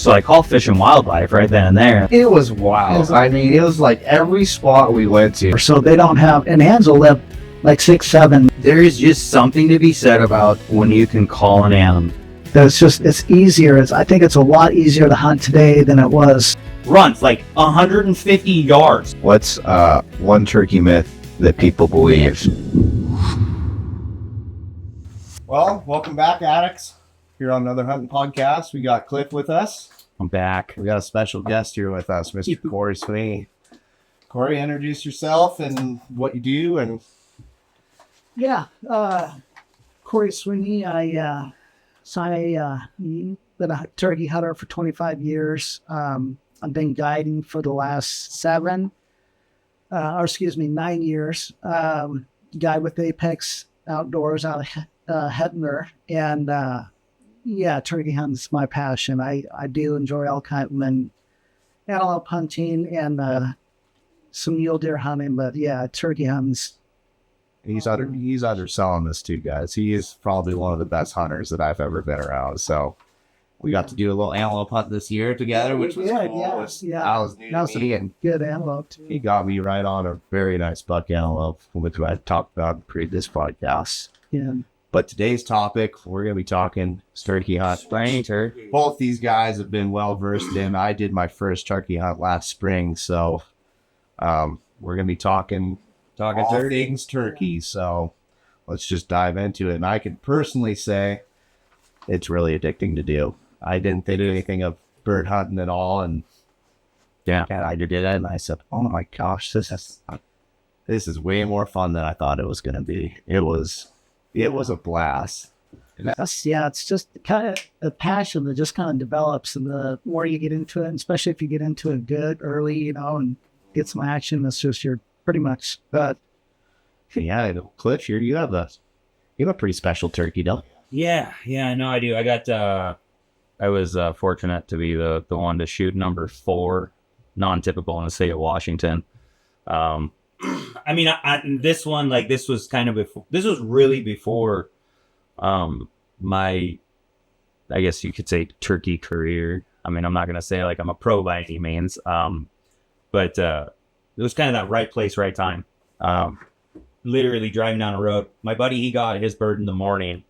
So I called Fish and Wildlife right then and there. It was wild. I mean, it was like every spot we went to. So they don't have, and Anne's will live like 6, 7. There is just something to be said about when you can call an animal. It's easier. I think it's a lot easier to hunt today than it was. Runs like 150 yards. What's one turkey myth that people believe? Well, welcome back, addicts. Here on another hunting podcast. We got Cliff with us. I'm back. We got a special guest here with us, Mr. Corey Sweeney. Corey, introduce yourself and what you do. And Yeah, Corey Sweeney. I've been a turkey hunter for 25 years. I've been guiding for the last 9 years. Guide with Apex Outdoors out of Hettner, and turkey hunting is my passion. I do enjoy elk hunting and antelope hunting and some mule deer hunting, but turkey hunting's. he's underselling this too, guys. He is probably one of the best hunters that I've ever been around. So we got to do a little antelope hunt this year together, which was cool. That was new to me. And Good antelope too. he got me right on a very nice buck antelope, which I talked about in previous podcasts. Yeah. But today's topic, we're going to be talking turkey hunt. Spring turkey. Both these guys have been well versed in. I did my first turkey hunt last spring, so we're going to be talking all things turkey. So let's just dive into it. And I can personally say it's really addicting to do. I didn't think anything of bird hunting at all, and I did it, and I said, "Oh my gosh, this is way more fun than I thought it was going to be." It was a blast. It's just kind of a passion that just kind of develops, and the more you get into it, and especially if you get into it good early, and get some action, you're pretty much good. Yeah, Cliff, you have a pretty special turkey, don't you? Yeah, no, I do. I was fortunate to be the one to shoot number 4, non-typical in the state of Washington. I mean, this one, like, this was kind of before. This was really before my, I guess you could say, turkey career. I mean, I'm not gonna say like I'm a pro by any means, but it was kind of that right place, right time. Literally driving down a road. My buddy, he got his bird in the morning.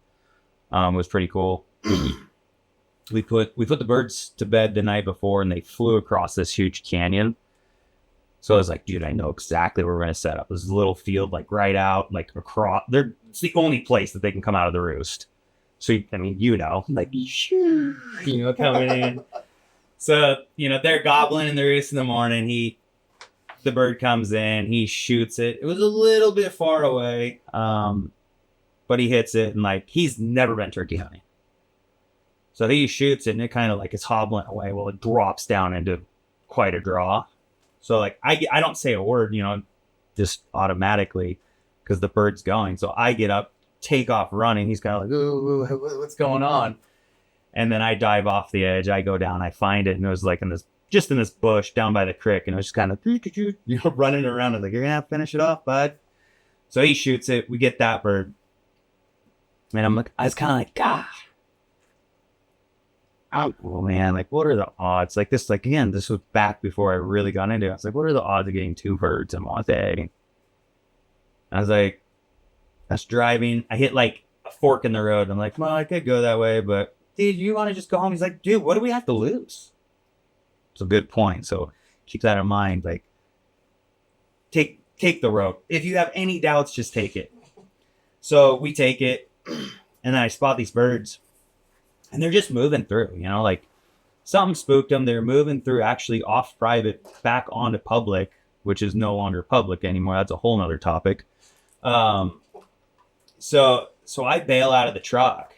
It was pretty cool. We put the birds to bed the night before, and they flew across this huge canyon. So I was like, dude, I know exactly where we're going to set up. This little field, like right out, like across. It's the only place that they can come out of the roost. So, I mean, like, coming in. So, they're gobbling in the roost in the morning. The bird comes in, he shoots it. It was a little bit far away, but he hits it, and like, he's never been turkey hunting. So he shoots it, and it kind of like is hobbling away. Well, it drops down into quite a draw. So like I don't say a word, just automatically because the bird's going. So I get up, take off running. He's kind of like, ooh, what's going on? And then I dive off the edge. I go down, I find it, and it was like in this bush down by the creek, and it was just kind of running around. I'm like, you're gonna have to finish it off, bud. So he shoots it. We get that bird, and I was kind of like, gosh. Oh man, like what are the odds? Like this, like again, this was back before I really got into it. I was like, what are the odds of getting 2 birds in one day? I was like, that's driving. I hit like a fork in the road. I'm like, well, I could go that way, but dude, you want to just go home? He's like, dude, what do we have to lose? It's a good point. So keep that in mind. Like, take the road. If you have any doubts, just take it. So we take it, and then I spot these birds. And they're just moving through, like something spooked them. They're moving through actually off private back onto public, which is no longer public anymore. That's a whole nother topic. So I bail out of the truck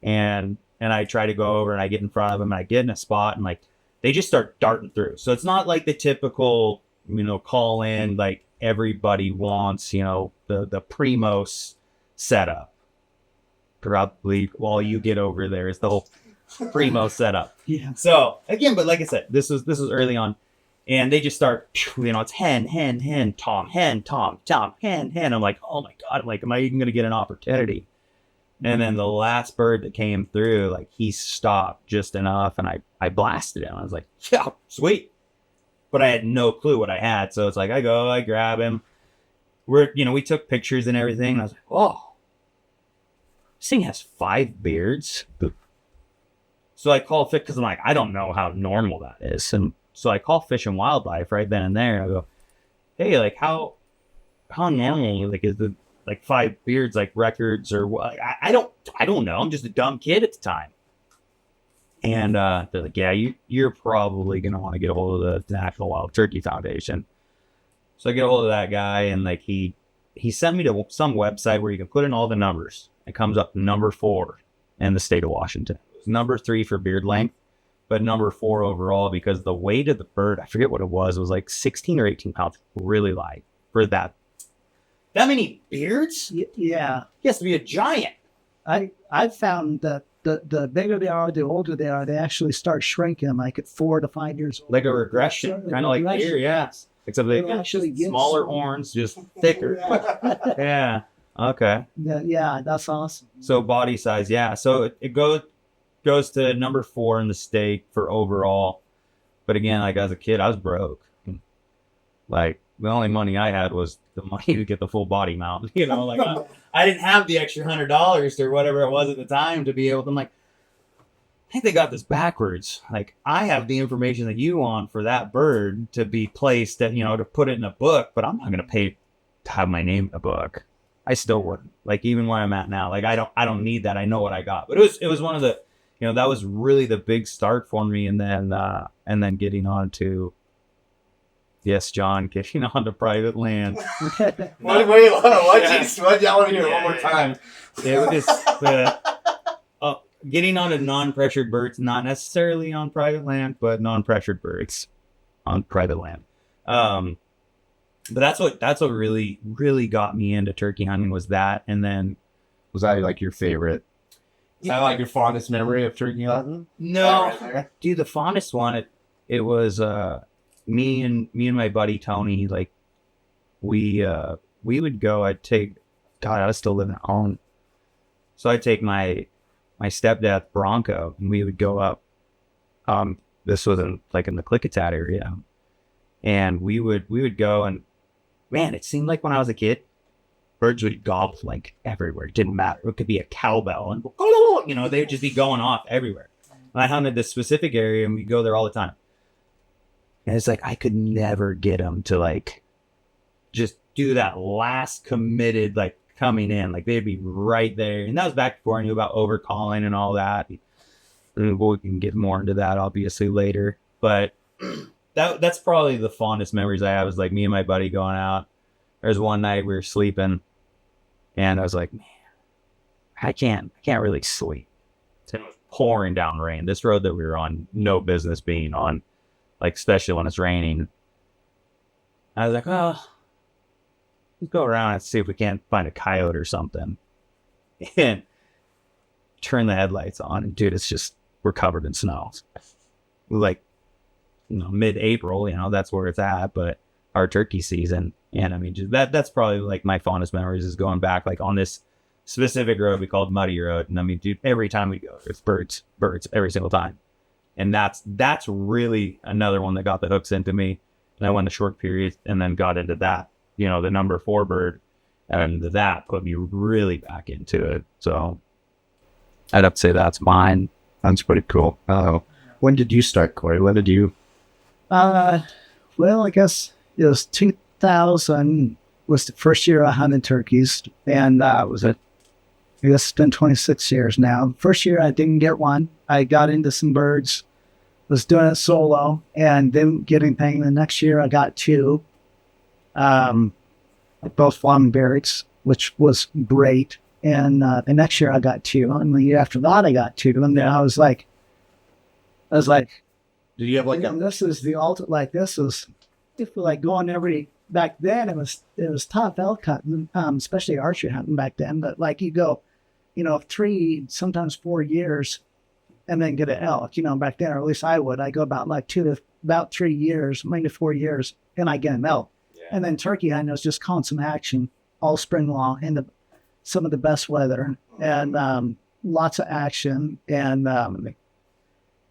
and I try to go over and I get in front of them and I get in a spot and like, they just start darting through. So it's not like the typical, call in, like everybody wants, the Primos setup. Probably while you get over there is the whole primo setup. Yeah. So again, but like I said, this was early on, and they just start, it's hen, Tom, hen, Tom, hen. I'm like, oh my god, I'm like, am I even gonna get an opportunity? And then the last bird that came through, like he stopped just enough, and I blasted him. I was like, yeah, sweet. But I had no clue what I had. So it's like, I grab him. We took pictures and everything. And I was like, oh, this thing has 5 beards. So I call Fish, because I'm like, I don't know how normal that is. And so I call Fish and Wildlife right then and there. I go, hey, like how normal, like, is the, like 5 beards, like records or what? I don't know. I'm just a dumb kid at the time. And they're like, yeah, you're probably going to want to get a hold of the National Wild Turkey Foundation. So I get a hold of that guy, and like he sent me to some website where you can put in all the numbers. It comes up number 4 in the state of Washington. It was number 3 for beard length, but number 4 overall, because the weight of the bird, I forget what it was like 16 or 18 pounds, really light for that many beards. Yeah, he has to be a giant. I've found that the bigger they are, the older they are, they actually start shrinking, like at 4 to 5 years old. Like a regression, kind of like deer, yeah. Except they actually get smaller horns, just thicker. Yeah. Okay. Yeah, that's awesome. So body size, yeah. So it goes to number 4 in the state for overall. But again, like as a kid, I was broke. Like the only money I had was the money to get the full body mount. Like I didn't have the extra $100 or whatever it was at the time to be able to. I'm like, I think they got this backwards. Like I have the information that you want for that bird to be placed at, to put it in a book, but I'm not going to pay to have my name in a book. I still wouldn't. Like even where I'm at now, like I don't need that. I know what I got. But it was one of the, that was really the big start for me. And then getting on to, yes, John, getting on to private land. Wait, I want to hear it one more time. It was getting on to non-pressured birds, not necessarily on private land, but non-pressured birds on private land. But that's what really, really got me into turkey hunting was that. And then was that like your favorite? Is that like your fondest memory of turkey hunting? No, dude, the fondest one, it was me and my buddy Tony. Like we would go. I was still living at home, so I'd take my stepdad Bronco, and we would go up. This was in the Klickitat area, and we would go, and man, it seemed like when I was a kid, birds would gobble like everywhere. It didn't matter. It could be a cowbell, and they would just be going off everywhere. And I hunted this specific area, and we'd go there all the time. And it's like I could never get them to like just do that last committed like coming in. Like they'd be right there. And that was back before I knew about overcalling and all that. We can get more into that obviously later. But that's probably the fondest memories I have, was like me and my buddy going out. There's one night we were sleeping, and I was like, man, I can't really sleep. It was pouring down rain. This road that we were on, no business being on, like especially when it's raining. I was like, oh, let's go around and see if we can't find a coyote or something. And turn the headlights on, and dude, it's just, we're covered in snow. Like, mid-April, that's where it's at, but our turkey season. And I mean, just that's probably like my fondest memories, is going back like on this specific road we called Muddy Road. And I mean, dude, every time we go, there's birds every single time. And that's really another one that got the hooks into me. And I went a short period and then got into that, the number 4 bird, and that put me really back into it. So I'd have to say that's mine. That's pretty cool. When did you start, Corey? When did you? Well, I guess it was 2000 was the first year I hunted turkeys, and I guess it's been 26 years now. First year I didn't get one. I got into some birds, was doing it solo, and then getting paid. The next year I got 2, both flying birds, which was great. And the next year I got 2, and the year after that I got 2, and then I was like, did you have like this is the ultimate, like this is, if like going back then it was tough elk hunting, especially archery hunting back then, but like you go, 3, sometimes 4 years and then get an elk, back then, or at least I go about 3 years, maybe 4 years, and I get an elk. Yeah. And then turkey hunting was just constant action all spring long. And some of the best weather and lots of action. And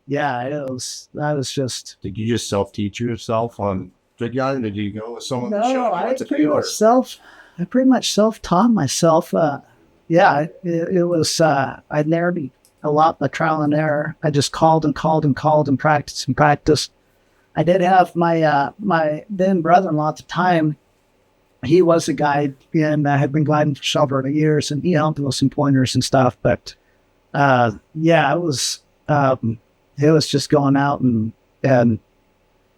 yeah, I was just. Did you just self-teach yourself on turkey hunting? Did you go with someone to show No, you what to do? I pretty much self-taught myself. Yeah, it was, I learned a lot by trial and error. I just called and practiced and practiced. I did have my then brother-in-law at the time. He was a guide and had been guiding for several years, and he helped with some pointers and stuff. But yeah, it was just going out and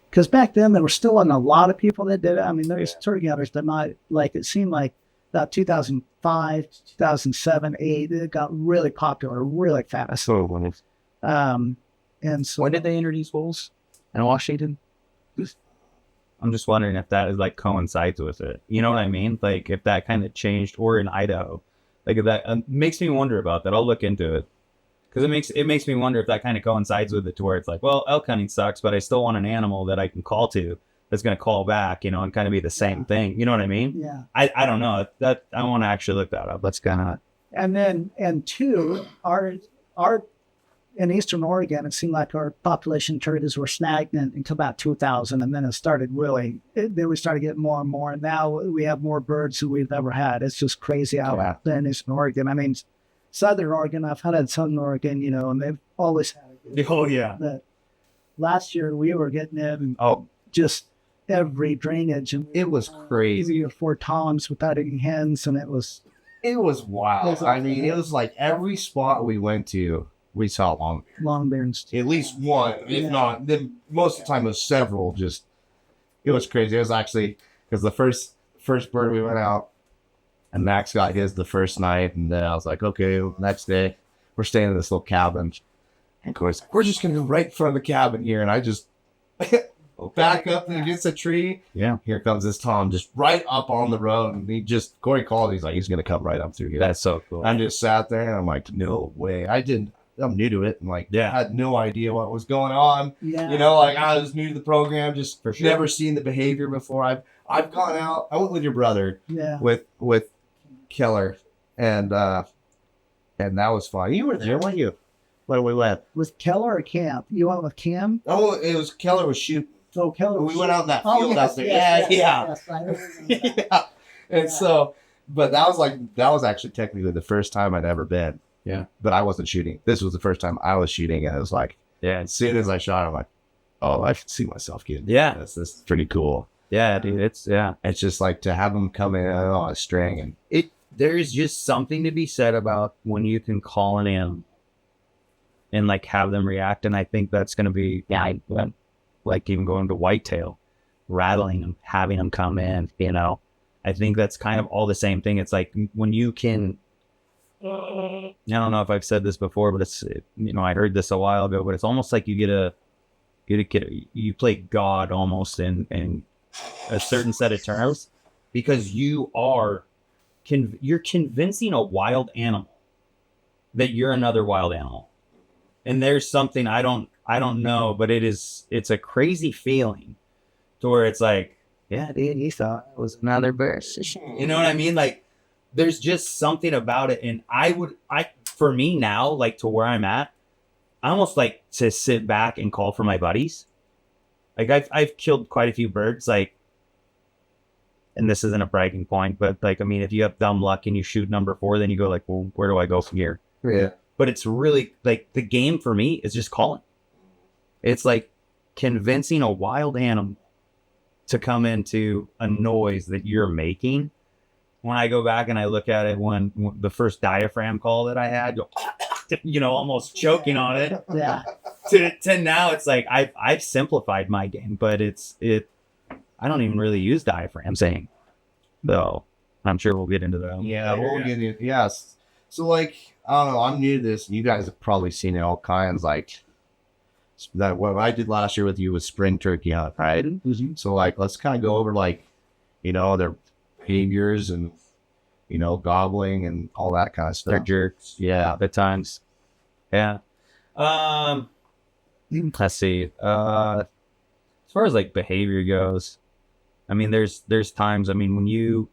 because back then there were still a lot of people that did it. I mean, there's turkey hunters that might like it seemed like about 2005, 2007, 8, it got really popular really fast. And so When did they introduce wolves in Washington? I'm just wondering if that is like coincides with it. You know what I mean? Like if that kind of changed, or in Idaho, like if that makes me wonder about that. I'll look into it because it makes me wonder if that kind of coincides with it, to where it's like, well, elk hunting sucks, but I still want an animal that I can call to that's going to call back, you know, and kind of be the same thing. You know what I mean? yeah. I don't know that. I want to actually look that up. That's kind of And two, our in Eastern Oregon, it seemed like our population turkeys were stagnant until about 2000, and then it started then we started getting more and more, and now we have more birds than we've ever had. It's just crazy out there in Eastern Oregon. I mean, Southern Oregon, I've hunted Southern Oregon, you know, and they've always had it. oh yeah. But last year we were getting in just every drainage, and It was crazy. 3 or 4 times without any hens, and it was wild. I mean, it was like every spot we went to, we saw long-beards. at least one, if not, then most of the time it was several. Just, it was crazy. It was actually, because the first bird we went out, and Max got his the first night, and then I was like, okay, next day, we're staying in this little cabin. And of course, we're just going to go right in front of the cabin here, and I just back up against a tree. Yeah. Here comes this Tom, just right up on the road, and Corey called, he's like, he's going to come right up through here. That's so cool. I just sat there, and I'm like, no way. I'm new to it, and like, Yeah. had no idea what was going on. Yeah. You know, like I was new to the program, just For sure. never seen the behavior before. I've gone out. I went with your brother, Yeah. with Keller, and that was fun. You were there, weren't you? When we went. With Keller or Camp? You went with Cam? Oh, it was Keller was shooting. Oh, Keller. We went out in that field out there. Yes, Yeah. yes, I remember that. Yeah. And Yeah. so, but that was actually technically the first time I'd ever been. Yeah. But I wasn't shooting. This was the first time I was shooting, and it was like, Yeah. as soon as I shot, I'm like, oh, I can see myself getting Yeah. this. This is pretty cool. Yeah, dude. It's It's just like to have them come in on a string, and there's just something to be said about when you can call an animal and like have them react. And I think that's going to be like even going to whitetail, rattling them, having them come in, you know, I think that's kind of all the same thing. It's like when you can, I don't know if I've said this before, but it's, you know, I heard this a while ago, but it's almost like you play God almost in a certain set of terms, because you're convincing a wild animal that you're another wild animal. And there's something I don't know, but it's a crazy feeling to where it's like, yeah, dude, you thought it was another bird. You know what I mean? Like, there's just something about it. And for me now, like to where I'm at, I almost like to sit back and call for my buddies. Like I've killed quite a few birds, like, and this isn't a bragging point, but like, I mean, if you have dumb luck and you shoot number 4, then you go like, well, where do I go from here? yeah. But it's really like the game for me is just calling. It's like convincing a wild animal to come into a noise that you're making. When I go back and I look at it, when the first diaphragm call that I had, you know, almost choking on it. Yeah. To now, it's like I've simplified my game, but I don't even really use diaphragm saying, though. I'm sure we'll get into that. Yeah, we'll get it. Yes. So, like, I don't know. I'm new to this. And you guys have probably seen it all kinds. Like, that what I did last year with you was spring turkey hunt, right? Mm-hmm. So, like, let's kind of go over, like, you know, their behaviors and, you know, gobbling and all that kind of stuff. They're jerks. Yeah. At times. Yeah. Let's see. As far as like behavior goes, I mean, there's times. I mean, when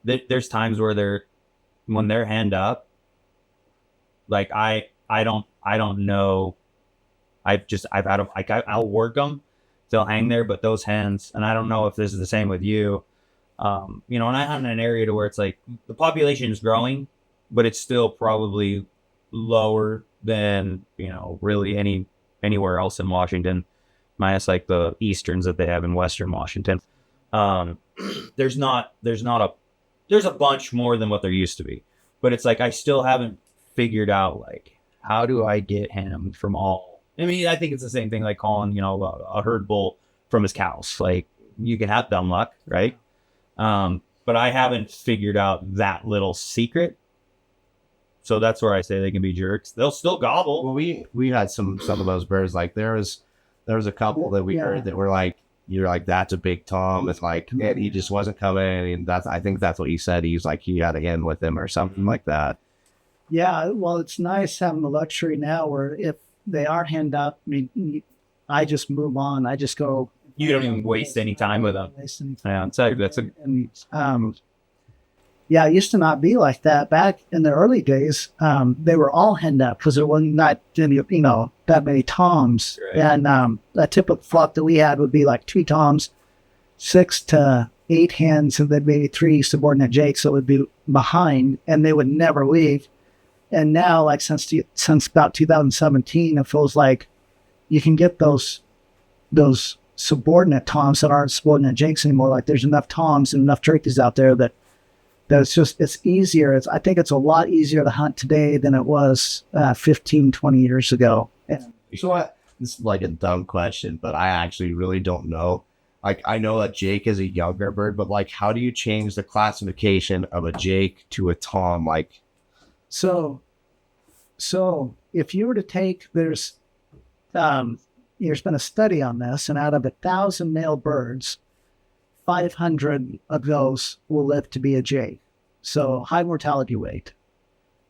there's times where when they're hand up, like I don't know. I'll work them. They'll hang there, but those hens, and I don't know if this is the same with you. And I hunt in an area to where it's like the population is growing, but it's still probably lower than, really anywhere else in Washington, minus like the easterns that they have in Western Washington. There's a bunch more than what there used to be, but it's like I still haven't figured out like how do I get him from all. I mean, I think it's the same thing like calling a herd bull from his cows. Like you can have dumb luck, right? But I haven't figured out that little secret. So that's where I say they can be jerks. They'll still gobble. Well, we had some of those birds. Like there was a couple that we heard that were like, you're like, that's a big Tom. It's like, and he just wasn't coming. And I think that's what he said. He's like, he had a hen with him or something like that. Yeah. Well, it's nice having the luxury now where if they are hand up, I mean, I just move on. I just go. You don't even waste any time with them. Yeah, yeah, it used to not be like that. Back in the early days, they were all hand up because there wasn't that many toms. Right. And a typical flock that we had would be like 2 toms, 6 to 8 hens, and then maybe 3 subordinate jakes that would be behind, and they would never leave. And now, like since about 2017, it feels like you can get those subordinate toms that aren't subordinate jakes anymore. Like there's enough toms and enough turkeys out there that it's easier. I think it's a lot easier to hunt today than it was 15, 20 years ago. So this is like a dumb question, but I actually really don't know. Like I know that Jake is a younger bird, but like how do you change the classification of a Jake to a Tom? Like, so if you were to take, there's been a study on this, and out of 1,000 male birds, 500 of those will live to be a Jake. So high mortality rate.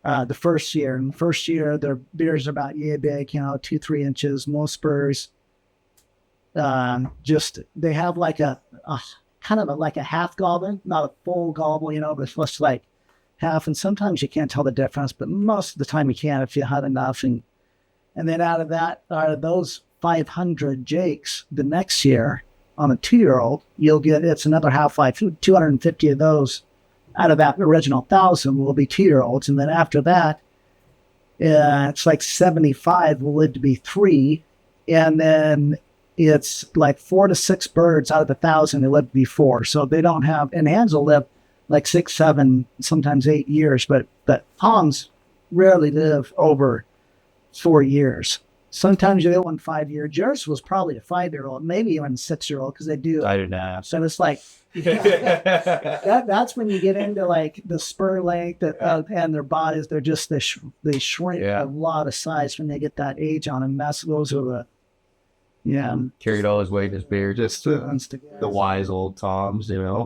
The first year, their beers are about yay big, 2-3 inches. Most birds, they have like a kind of like a half gobble, not a full gobble, but it's just like half. And sometimes you can't tell the difference, but most of the time you can if you hunt enough. And then out of those 500 Jakes, the next year on a 2-year-old, it's another half-life. 250 of those out of that original 1,000 will be 2-year-olds. And then after that, it's like 75 will live to be 3. And then it's like 4 to 6 birds out of 1,000 that live to be 4. So they don't have, and hens will live like 6, 7, sometimes 8 years, but toms rarely live over 4 years. Sometimes you get one 5-year. Yours was probably a 5-year-old, maybe even a 6-year-old, because they do. I did not. So it's like that's when you get into like the spur length and their bodies. They shrink a lot of size when they get that age on them. Those are carried all his weight in his beard, just the wise old Toms, And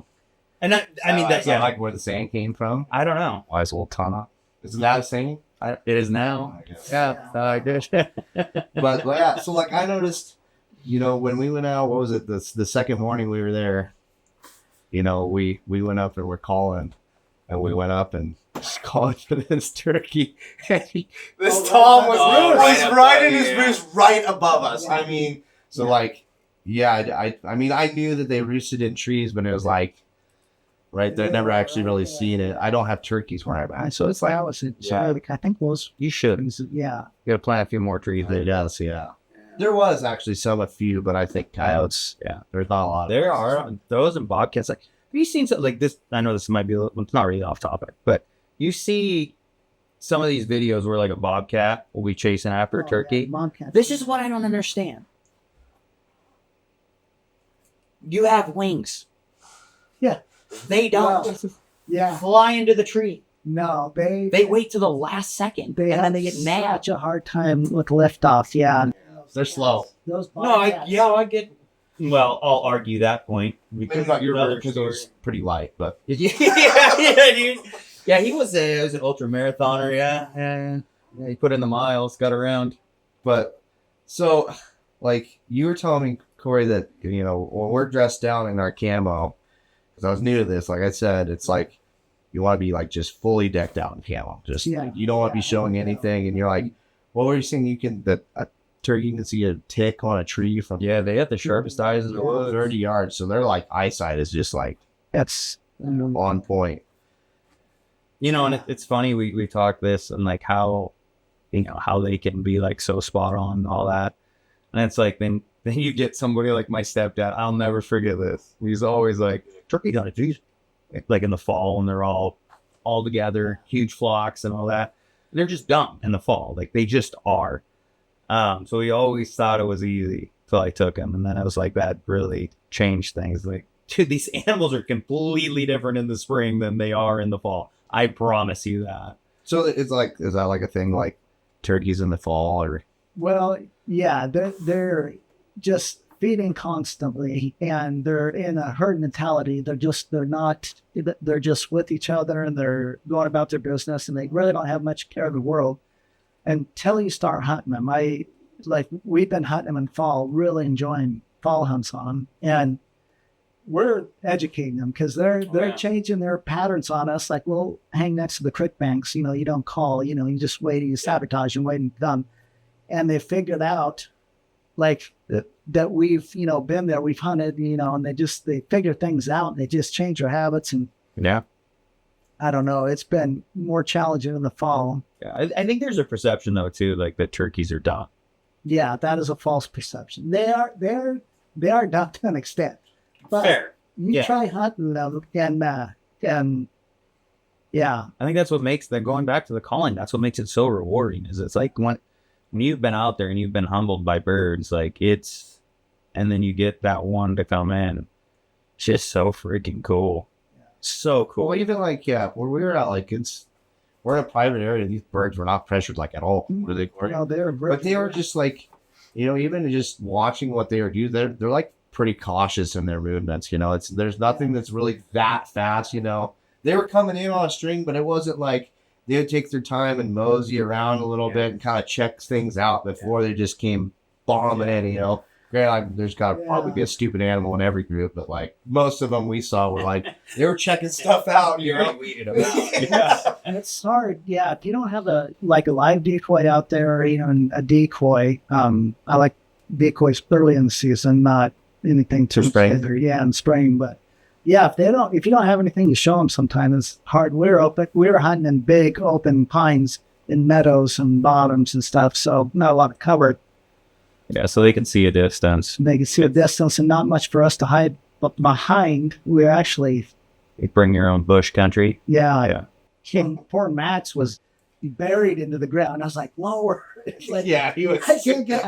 that's like where the saying came from. I don't know. Wise old Tom. Isn't that a saying? It is now. Yeah, I guess. but yeah, so like I noticed, when we went out, what was it? The second morning we were there, we went up and we're calling, and we went up and just calling for this turkey. This Tom was right in his roost, right above us. I mean, so like, yeah, I mean, I knew that they roosted in trees, but it was like. Right, they've never actually really seen it. I don't have turkeys where I'm at, so it's like I think most you should. Yeah, you got to plant a few more trees. Yes, yeah. There was actually a few, but I think coyotes. Yeah, there's not a lot. There are those and bobcats. Like, have you seen something like this? I know this might be it's not really off topic, but you see some of these videos where like a bobcat will be chasing after a turkey. Yeah, this is what I don't understand. You have wings. Yeah. They don't Yeah. fly into the tree. No, they wait till the last second, and then they get mad. such a hard time with liftoff. Yeah, They're slow. those I get. Well, I'll argue that point because your brother was pretty light, but dude. Yeah, he was an ultra marathoner. Yeah, he put in the miles, got around. But so, like you were telling me, Corey, that when we're dressed down in our camo. Because I was new to this, like I said, it's like you want to be like just fully decked out in camo. Just Yeah. you don't want to be showing anything, and you're like, what were you saying? You can that a turkey can see a tick on a tree from Yeah, they have the sharpest eyes in the world. 30 yards, so their like eyesight is just like That's on point. You know, and it's funny we talk this and like how, you know, how they can be like so spot on and all that, and it's like then you get somebody like my stepdad. I'll never forget this. He's always like, turkey got it, geez. Like in the fall when they're all together, huge flocks and all that. They're just dumb in the fall, like they just are. So we always thought it was easy till I took him, and then I was like, that really changed things. Like, dude, these animals are completely different in the spring than they are in the fall. I promise you that. So it's like, is that like a thing like turkeys in the fall or? well, yeah, they're just feeding constantly, and they're in a herd mentality. They're just with each other, and they're going about their business, and they really don't have much care of the world until you start hunting them. We've been hunting them in fall, really enjoying fall hunts on them, and we're educating them because they're changing their patterns on us. Like, we'll hang next to the creek banks, you know, you don't call, you know, you just wait, you sabotage and wait and done. And they figured out like that we've, you know, been there, we've hunted, you know, and they figure things out, and they just change their habits. And Yeah. I don't know, it's been more challenging in the fall. Yeah, I think there's a perception though too, like that turkeys are dumb. Yeah, that is a false perception. They are dumb to an extent. But Fair. you Yeah. try hunting them, and yeah, I think that's what makes that, going back to the calling, that's what makes it so rewarding. Is it's like when you've been out there and you've been humbled by birds, like and then you get that one to come in, it's just so freaking cool. So cool. Well, even like, yeah, where we were at, like, we're in a private area. These birds were not pressured like at all. Were they? you know, they're But they were just like, you know, even just watching what they were doing, they're like pretty cautious in their movements. You know, there's nothing that's really that fast. You know, they were coming in on a string, but it wasn't like they would take their time and mosey around a little bit and kind of check things out before they just came bombing in. You know, granted, there's got to probably be a stupid animal in every group, but like most of them we saw were like they were checking stuff out. You know, weeded them out. Yeah. And it's hard, yeah. If you don't have a live decoy out there, you know, and a decoy, I like decoys early in the season, not anything too spring. Yeah, in spring. But yeah, if you don't have anything to show them, sometimes it's hard. We were hunting in big open pines in meadows and bottoms and stuff, so not a lot of cover. Yeah, so they can see a distance. They can see a distance and not much for us to hide. But behind, we're actually, You bring your own bush country. yeah. Poor Max was buried into the ground. I was like, lower. It's like, Yeah, he was. I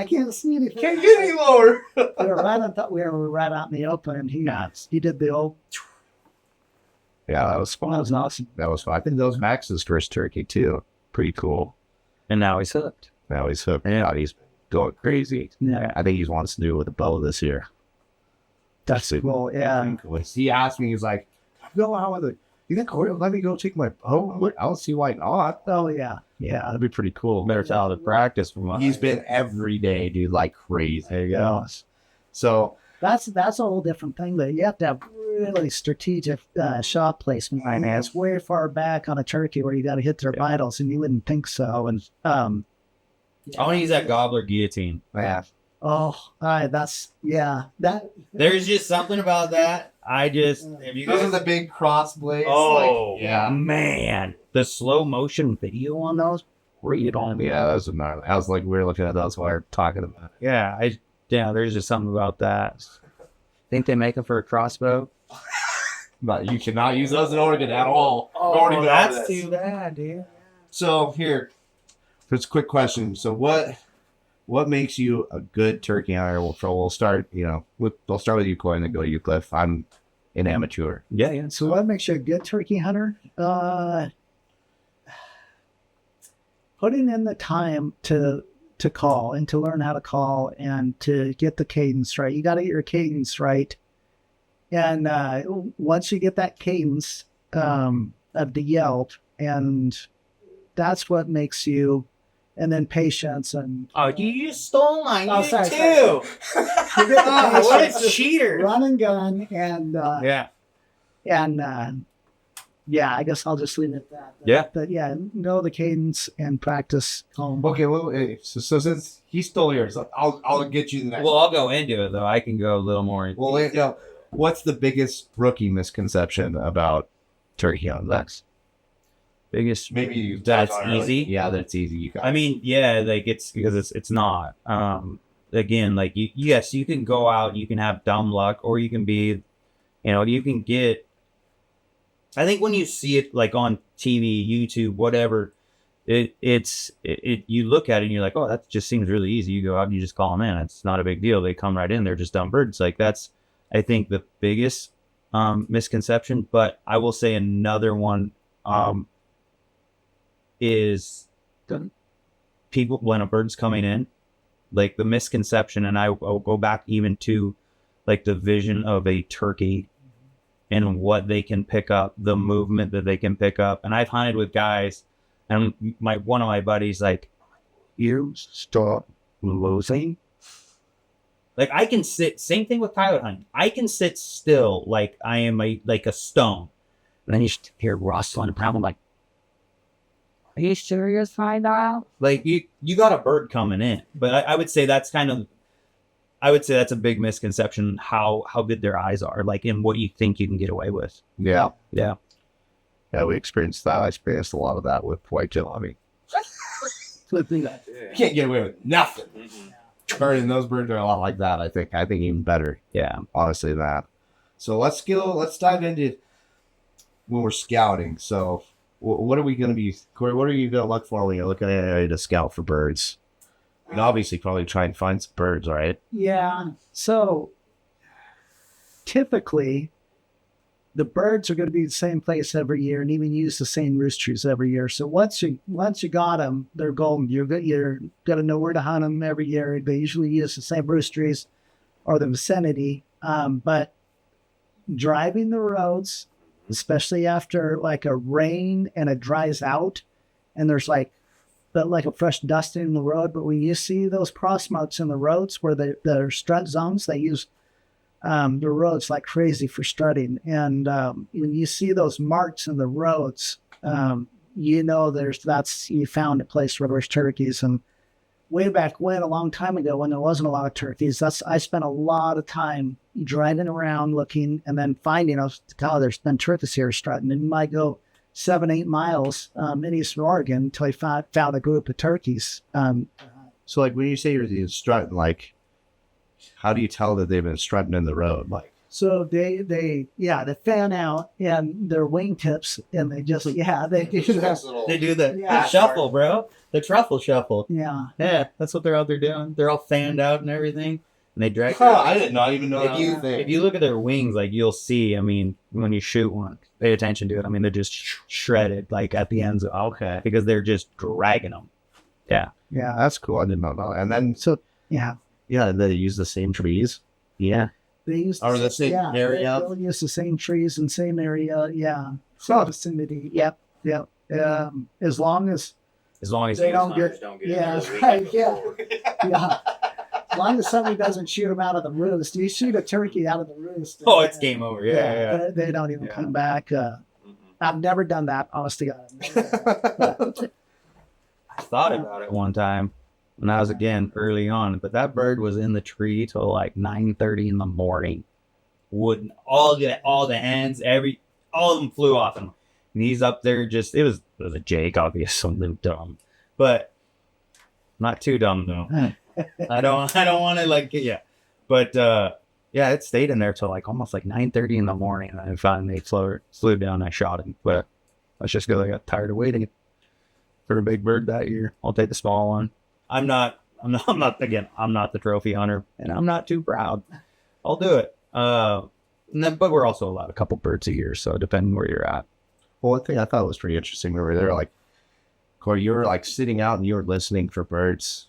can't see anything. Can't get any lower. We were right out in the open, and he did the old. Yeah, that was fun. That was awesome. That was fun. I think that was Max's first turkey too. Pretty cool. And now he's hooked. Now he's hooked. Yeah, he's going crazy. Yeah, I think he wants to do it with a bow this year. that's cool. Yeah, He asked me, he's like, "Go out with it. You think Corey will let me go take my bow? I don't see why not." oh yeah, That'd be pretty cool. Better tell to practice from us. He's been every day, dude, like crazy. There you go. So that's a whole different thing. That you have to have really strategic shot placement. I mean, it's way far back on a turkey where you got to hit their vitals, and you wouldn't think so. And I want to use that gobbler guillotine. yeah, There's just something about that. Have you those are the big cross blades. Oh, yeah. man. The slow motion video on those, great on me. Yeah, those are gnarly. I was like, we were looking at those while we were talking about it. Yeah, there's just something about that. Think they make them for a crossbow? But you cannot use those in Oregon at all. Oh, that's too bad, dude. So here, just a quick question. So what makes you a good turkey hunter? We'll start, we'll start with you, Corey, and then go to you, Cliff. I'm an amateur. Yeah. so what makes you a good turkey hunter? Putting in the time to call and to learn how to call and to get the cadence right. You got to get your cadence right. And once you get that cadence of the yelp, and that's what makes you, and then patience and Oh, you just stole mine. Oh, You sorry, too. you get the What patience, a cheater. run and gun, and Yeah. and yeah, I guess I'll just leave it at that. Yeah. But yeah, know the cadence and practice. Okay, well, so since he stole yours, I'll get you the next. Well, I'll go into it though. I can go a little more. Well, what's the biggest rookie misconception about turkey on legs? Biggest. Maybe you That's touch on it, easy. Yeah, that's easy. You got I mean, yeah, like it's because it's not. Again, like yes, you can go out, you can have dumb luck, or you can be, you can get. I think when you see it like on TV, YouTube, whatever, you look at it and you're like, oh, that just seems really easy. You go out and you just call them in. It's not a big deal. They come right in. They're just dumb birds. Like that's, I think, the biggest misconception. But I will say another one is people when a bird's coming in, like the misconception, and I'll go back even to like the vision of a turkey and what they can pick up, the movement that they can pick up. And I've hunted with guys, and one of my buddies like, you stop losing. Like I can sit. Same thing with coyote hunting. I can sit still like I am like a stone. And then you hear rustling around. I'm like, are you serious right now? Like you got a bird coming in. But I would say that's that's a big misconception how good their eyes are, like in what you think you can get away with. Yeah. Yeah. Yeah, we experienced that. I experienced a lot of that with whitetail hunting. You can't get away with nothing. And those birds are a lot like that, I think. I think even better. Yeah. Honestly, that. So let's dive into when we're scouting. So what are we going to be, Corey, what are you going to look for when you're looking at an area to scout for birds? And obviously probably try and find some birds, right? Yeah. So typically the birds are going to be the same place every year and even use the same roost trees every year. So once you got them, they're golden. You're going to know where to hunt them every year. They usually use the same roost trees or the vicinity. But driving the roads, especially after like a rain and it dries out and there's like a fresh dusting in the road. But when you see those cross marks in the roads where they're strut zones, they use the roads like crazy for strutting. And when you see those marks in the roads, you found a place where there's turkeys. And way back when, a long time ago, when there wasn't a lot of turkeys, I spent a lot of time driving around looking and then finding, there's been turkeys here strutting. And you might go 7-8 miles in East Oregon until I found a group of turkeys. So like when you say you're strutting, like how do you tell that they've been strutting in the road? Like, so they fan out and their wingtips and they just, they do that. They do the Yeah. shuffle, bro. The truffle shuffle. Yeah. Yeah, that's what they're out there doing. They're all fanned out and everything. And they drag I did not even know if you look at their wings, like you'll see, I mean, when you shoot one, pay attention to it. I mean, they're just shredded, like at the ends. Okay. Because they're just dragging them. Yeah. Yeah. That's cool. I did not know. And then, So, yeah. yeah, they use the same trees. Yeah. They use Or the same area? They'll use the same trees and same area. Yeah. Same vicinity. Yep. Yep. As long as they don't get yeah. Yeah. As long as somebody doesn't shoot them out of the roost. You shoot a turkey out of the roost. Oh, it's game over. Yeah. They don't even come back. I've never done that, honestly. I thought about it one time when I was, again, early on, but that bird was in the tree till like 9:30 in the morning. All the hens, all of them flew off him. And he's up there it was a jake, obviously, something dumb, but not too dumb though. I don't want to but it stayed in there till like almost like 9:30 in the morning, and I finally flew down. And I shot him, but let's just go. I got tired of waiting for a big bird that year. I'll take the small one. I'm not the trophy hunter, and I'm not too proud. I'll do it. But we're also allowed a couple birds a year, so depending where you're at. Well, one thing I thought was pretty interesting, we were there, like, Corey, you were like sitting out and you were listening for birds,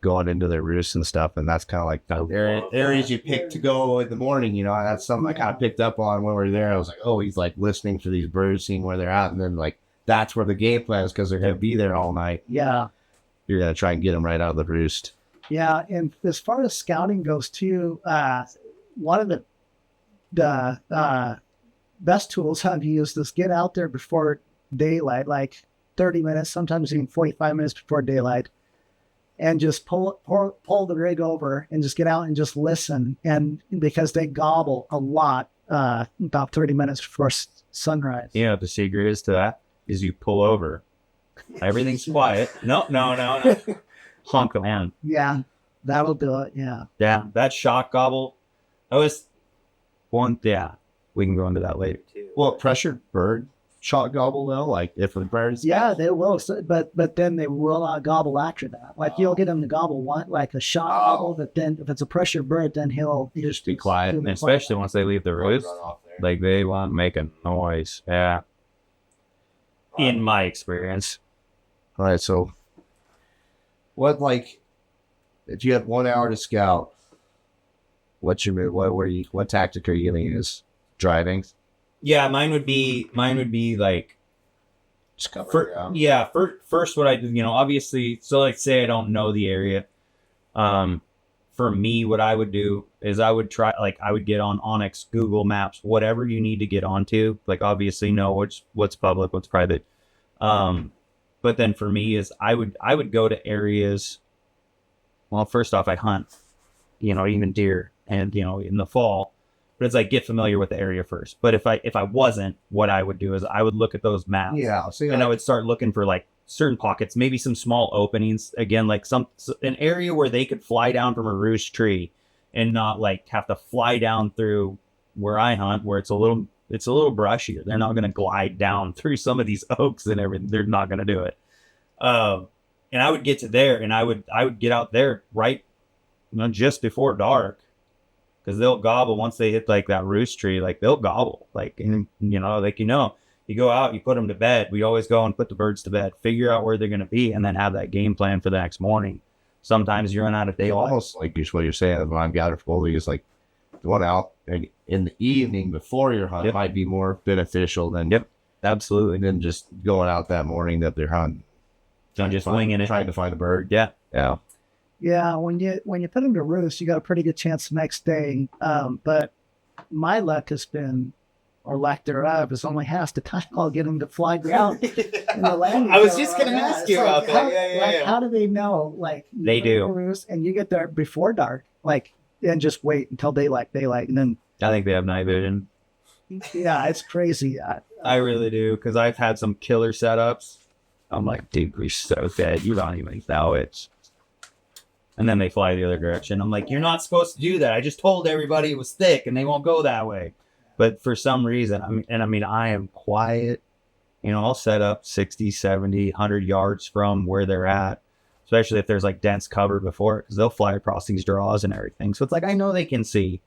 going into their roosts and stuff. And that's kind of like the areas you pick to go in the morning. That's something I kind of picked up on when we were there. I was like, oh, he's like listening for these birds, seeing where they're at. And then like, that's where the game plan is because they're going to be there all night. Yeah. You're going to try and get them right out of the roost. Yeah. And as far as scouting goes too, one of the best tools I've used is get out there before daylight, like 30 minutes, sometimes even 45 minutes before daylight, and just pull the rig over and just get out and just listen. And because they gobble a lot, about 30 minutes before sunrise. You know what the secret is to that? Is you pull over. Everything's quiet. No. Honk them on. Yeah, that'll do it. Yeah. Yeah, that shock gobble. I was one. Yeah, we can go into that later too. Well, pressured bird shot gobble though, like if the bird's Yeah, they will. So, but then they will not gobble after that. Like you'll get them to gobble one, like a shot gobble, but then if it's a pressure bird, then he'll just be quiet. And especially once they leave the roost, like they want to make a noise. Yeah. In my experience. All right, so if you have 1 hour to scout, what tactic are you gonna use? Driving? Yeah, mine would be like Just cover it out. yeah. First, what I do, obviously. So, like, say I don't know the area. For me, what I would do is I would get on Onyx, Google Maps, whatever you need to get onto. Like, obviously, know what's public, what's private. But then for me is I would go to areas. Well, first off, I hunt, even deer, and in the fall. But it's like get familiar with the area first. But if I wasn't, what I would do is I would look at those maps. Yeah, see, and I would start looking for like certain pockets, maybe some small openings. Again, like an area where they could fly down from a roost tree, and not like have to fly down through where I hunt, where it's a little brushier. They're not going to glide down through some of these oaks and everything. They're not going to do it. And I would get to there, and I would get out there right, just before dark. Because they'll gobble once they hit like that roost tree, like they'll gobble, and you go out, you put them to bed. We always go and put the birds to bed, figure out where they're going to be, and then have that game plan for the next morning. Sometimes you run out of daylight. Almost like what you're saying, when I'm gathered fully, is like going out in the evening before your hunt might be more beneficial than absolutely than just going out that morning that they're hunting. Just winging it, trying to find a bird. Yeah. Yeah, when you put them to roost, you got a pretty good chance the next day. But my luck has been, or lack thereof, is only half the time I'll get them to fly down in the landing. I was just going to ask you about that. Yeah. How do they know? Like they do, roost, and you get there before dark, and just wait until daylight, and then I think they have night vision. Yeah, it's crazy. I really do, because I've had some killer setups. I'm like, dude, we're so dead. You don't even know it. And then they fly the other direction. I'm like, you're not supposed to do that. I just told everybody it was thick and they won't go that way. But for some reason, I am quiet. I'll set up 60, 70, 100 yards from where they're at, especially if there's like dense cover before it, because they'll fly across these draws and everything. So it's like, I know they can see,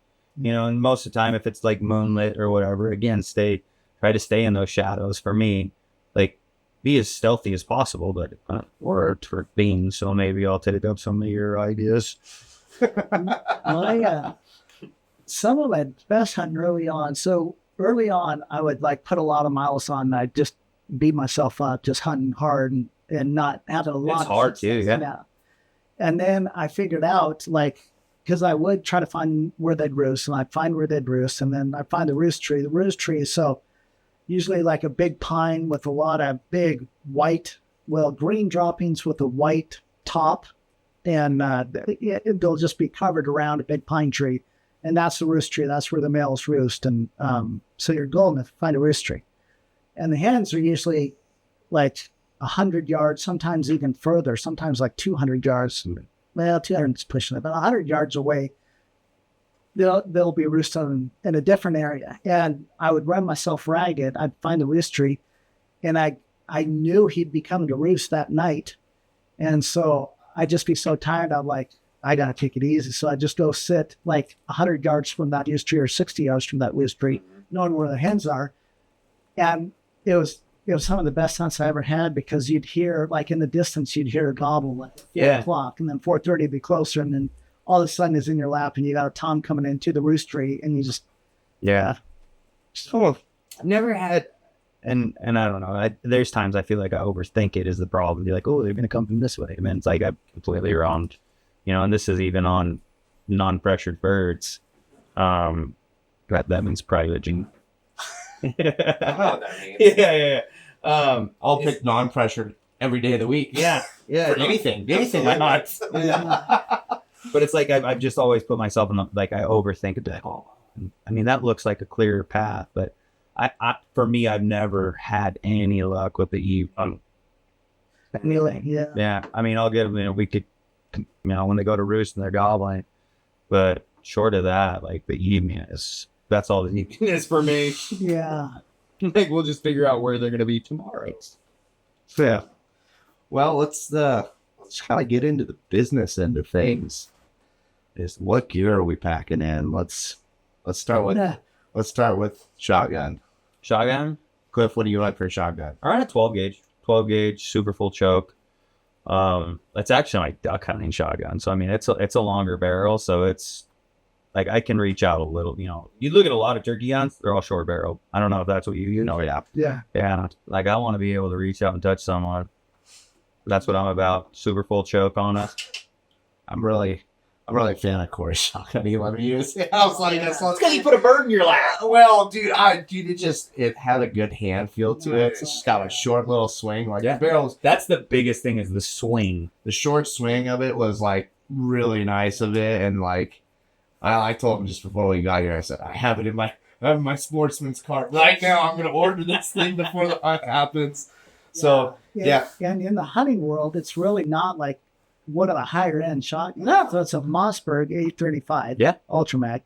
and most of the time, if it's like moonlit or whatever, again, try to stay in those shadows. For me, like, be as stealthy as possible, but worked for beans, so maybe I'll take up some of your ideas. Some of my best hunting early on. So early on, I would put a lot of miles on. I'd just beat myself up, just hunting hard and not having a lot. It's hard too, yeah. And then I figured out, because I would try to find where they'd roost, and I'd find where they'd roost, and then I'd find the roost tree. The roost tree is usually like a big pine with a lot of big green droppings with a white top, and they'll just be covered around a big pine tree, and that's the roost tree. That's where the males roost, and so you're going to find a roost tree, and the hens are usually 100 yards, sometimes even further, sometimes 200 yards. Well, 200 is pushing it, but 100 yards away. They'll be roosting in a different area, and I would run myself ragged. I'd find the roost tree, and I knew he'd be coming to roost that night, and so I'd just be so tired. I'm like, I gotta take it easy. So I'd just go sit 100 yards from that roost tree or 60 yards from that roost tree, knowing where the hens are, and it was some of the best hunts I ever had, because you'd hear in the distance, you'd hear a gobble at 4 o'clock, and then 4:30 would be closer, and then all of a sudden is in your lap, and you got a tom coming into the roost tree, and you just So I've never had, and I don't know. There's times I feel like I overthink it is the problem. You're like, oh, they're gonna come from this way, and then it's like I'm completely wrong, And this is even on non-pressured birds. That means privileging. I don't know what that means. I'll pick non-pressure every day of the week. Yeah. For anything. Why not? But it's like I've just always put myself in like I overthink it. Like, oh, I mean that looks like a clear path, but for me I've never had any luck with the eve. Anyway, yeah. Yeah, I mean I'll give them. We could, when they go to roost and they're gobbling, but short of that, like the evening that's all the evening is for me. Yeah. Like we'll just figure out where they're gonna be tomorrow. Yeah. Well, let's kind of get into the business end of things. Is what gear are we packing in? Let's start with shotgun. Shotgun. Cliff, what do you like for a shotgun? I run a 12 gauge, super full choke. It's actually my duck hunting shotgun. So I mean, it's a longer barrel, so it's like I can reach out a little. You look at a lot of turkey guns; they're all short barrel. I don't know if that's what you use. Oh yeah. Yeah. Like I want to be able to reach out and touch someone. That's what I'm about. Super full choke on us. I'm really a fan of Corey shotgun 11 years. I was like, It's because you put a bird in your lap. well, dude, it had a good hand feel to it. It's just got a short little swing. Like the barrels. That's the biggest thing is the swing. The short swing of it was like really nice of it, and like I told him just before we got here, I said I have it in my sportsman's cart right now. I'm gonna order this thing before the hunt happens. So yeah. And in the hunting world, it's really not like one of the higher end shotguns. No. So it's a Mossberg 835 Yeah. Ultramag,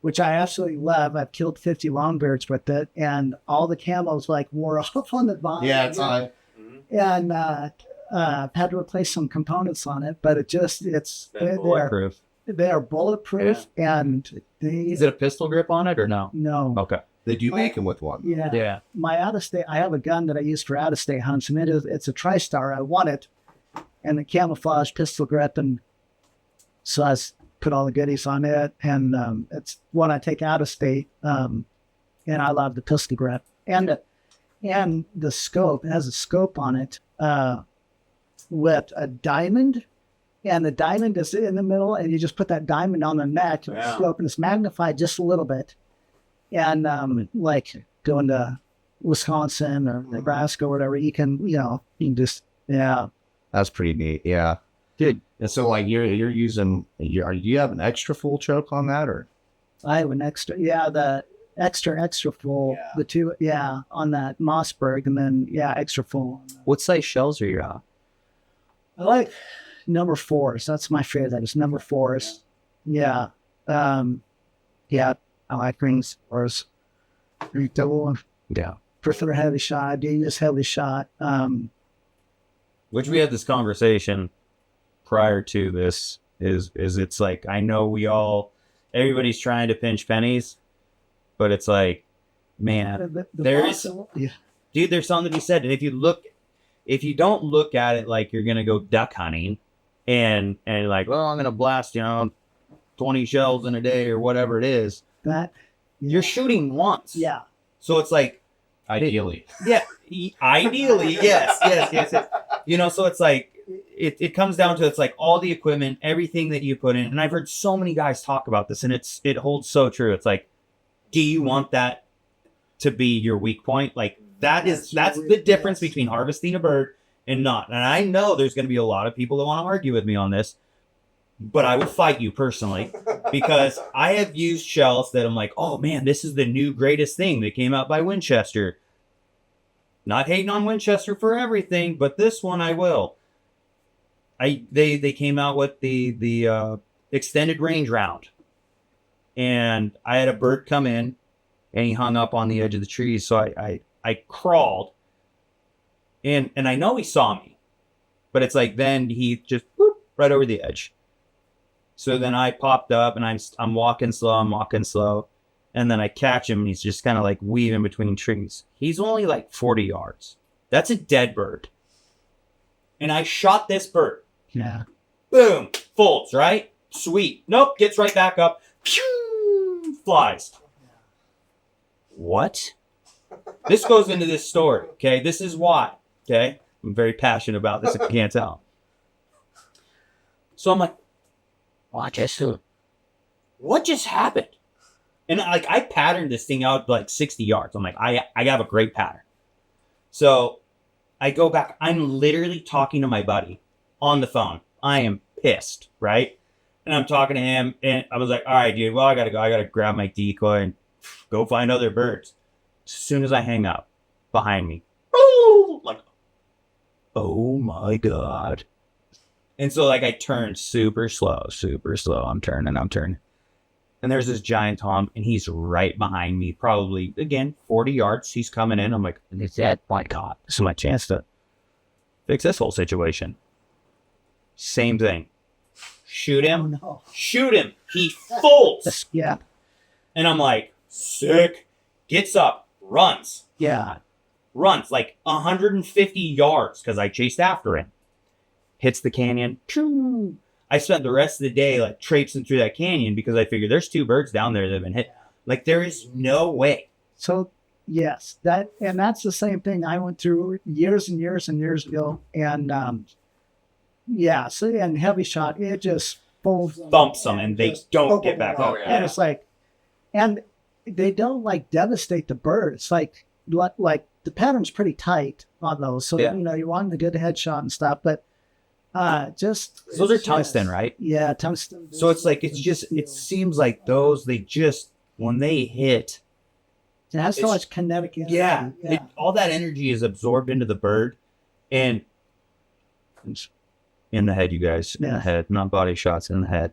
which I absolutely love. I've killed 50 longbeards with it, and all the camos like wore off on the bottom. Yeah, it's on. And had to replace some components on it, but Bulletproof. they are bulletproof, and Is it a pistol grip on it or no? no. Okay. They do make them with one. Yeah. Yeah. My out-of-state, I have a gun that I use for out-of-state hunts, and it's a TriStar. I want it, and the camouflage pistol grip, and so I put all the goodies on it, and it's one I take out of state, and I love the pistol grip, and the scope. It has a scope on it with a diamond, and the diamond is in the middle, and you just put that diamond on the neck, and the scope, and it's magnified just a little bit. And like going to Wisconsin or Nebraska or whatever, you can just That's pretty neat. Yeah. Dude. And so like you're using do you have an extra full choke on that or? I have an extra, the extra full, the two, on that Mossberg, and then extra full. What size shells are you at? I like number 4s. That's my favorite. Is number 4s. Yeah. I like rings or double. Yeah. Prefer heavy shot. I do use heavy shot. Which we had this conversation prior to this is it's like, I know everybody's trying to pinch pennies, but it's like, man, there's something to be said. And if you don't look at it like you're going to go duck hunting and like, well, I'm going to blast, 20 shells in a day or whatever it is, you're shooting once. Yeah. So it's like, ideally. Yeah. Ideally, yes. So it's like, it comes down to, it's like all the equipment, everything that you put in. And I've heard so many guys talk about this, and it holds so true. It's like, do you want that to be your weak point? Like that's the difference between harvesting a bird and not. And I know there's going to be a lot of people that want to argue with me on this, but I will fight you personally because I have used shells that I'm like, oh man, this is the new greatest thing that came out by Winchester. Not hating on Winchester for everything, but this one I will. They came out with the extended range round, and I had a bird come in, and he hung up on the edge of the trees. So I crawled, and I know he saw me, but it's like then he just whoop, right over the edge. So then I popped up, and I'm walking slow, and then I catch him, and he's just kind of like weaving between trees. He's only like 40 yards. That's a dead bird. And I shot this bird. Yeah. Boom. Folds, right? Sweet. Nope. Gets right back up. Pew! Flies. What? This goes into this story, okay? This is why, okay? I'm very passionate about this if you can't tell. So I'm like, what just happened? And like I patterned this thing out like 60 yards. I'm like, I have a great pattern. So I go back. I'm literally talking to my buddy on the phone. I am pissed, right? And I'm talking to him, and I was like, all right, dude, well, I gotta go. I gotta grab my decoy and go find other birds. As soon as I hang up, behind me, like, oh my God. And so like I turned super slow. I'm turning. And there's this giant tom, and he's right behind me, probably, again, 40 yards. He's coming in. I'm like, my God, this is my chance to fix this whole situation. Same thing. Shoot him. Oh, no. Shoot him. He folds. Yeah. And I'm like, sick. Gets up, runs. Yeah. Runs like 150 yards because I chased after him. Hits the canyon. Choo. I spent the rest of the day like traipsing through that canyon because I figured there's 2 birds down there that have been hit. Like there is no way. So yes, that's the same thing I went through years and years and years ago. And so and heavy shot, it just Bumps them and they don't get back up. Oh, yeah. And it's like, and they don't like devastate the bird. It's like the pattern's pretty tight on those. So, Yeah. you want a good headshot and stuff, but Those are tungsten, right? Yeah, tungsten. So it's like, it seems like those, when they hit, It has so it's- much kinetic energy. yeah, all that energy is absorbed into the bird and it's in the head, you guys, in the head, not body shots, in the head.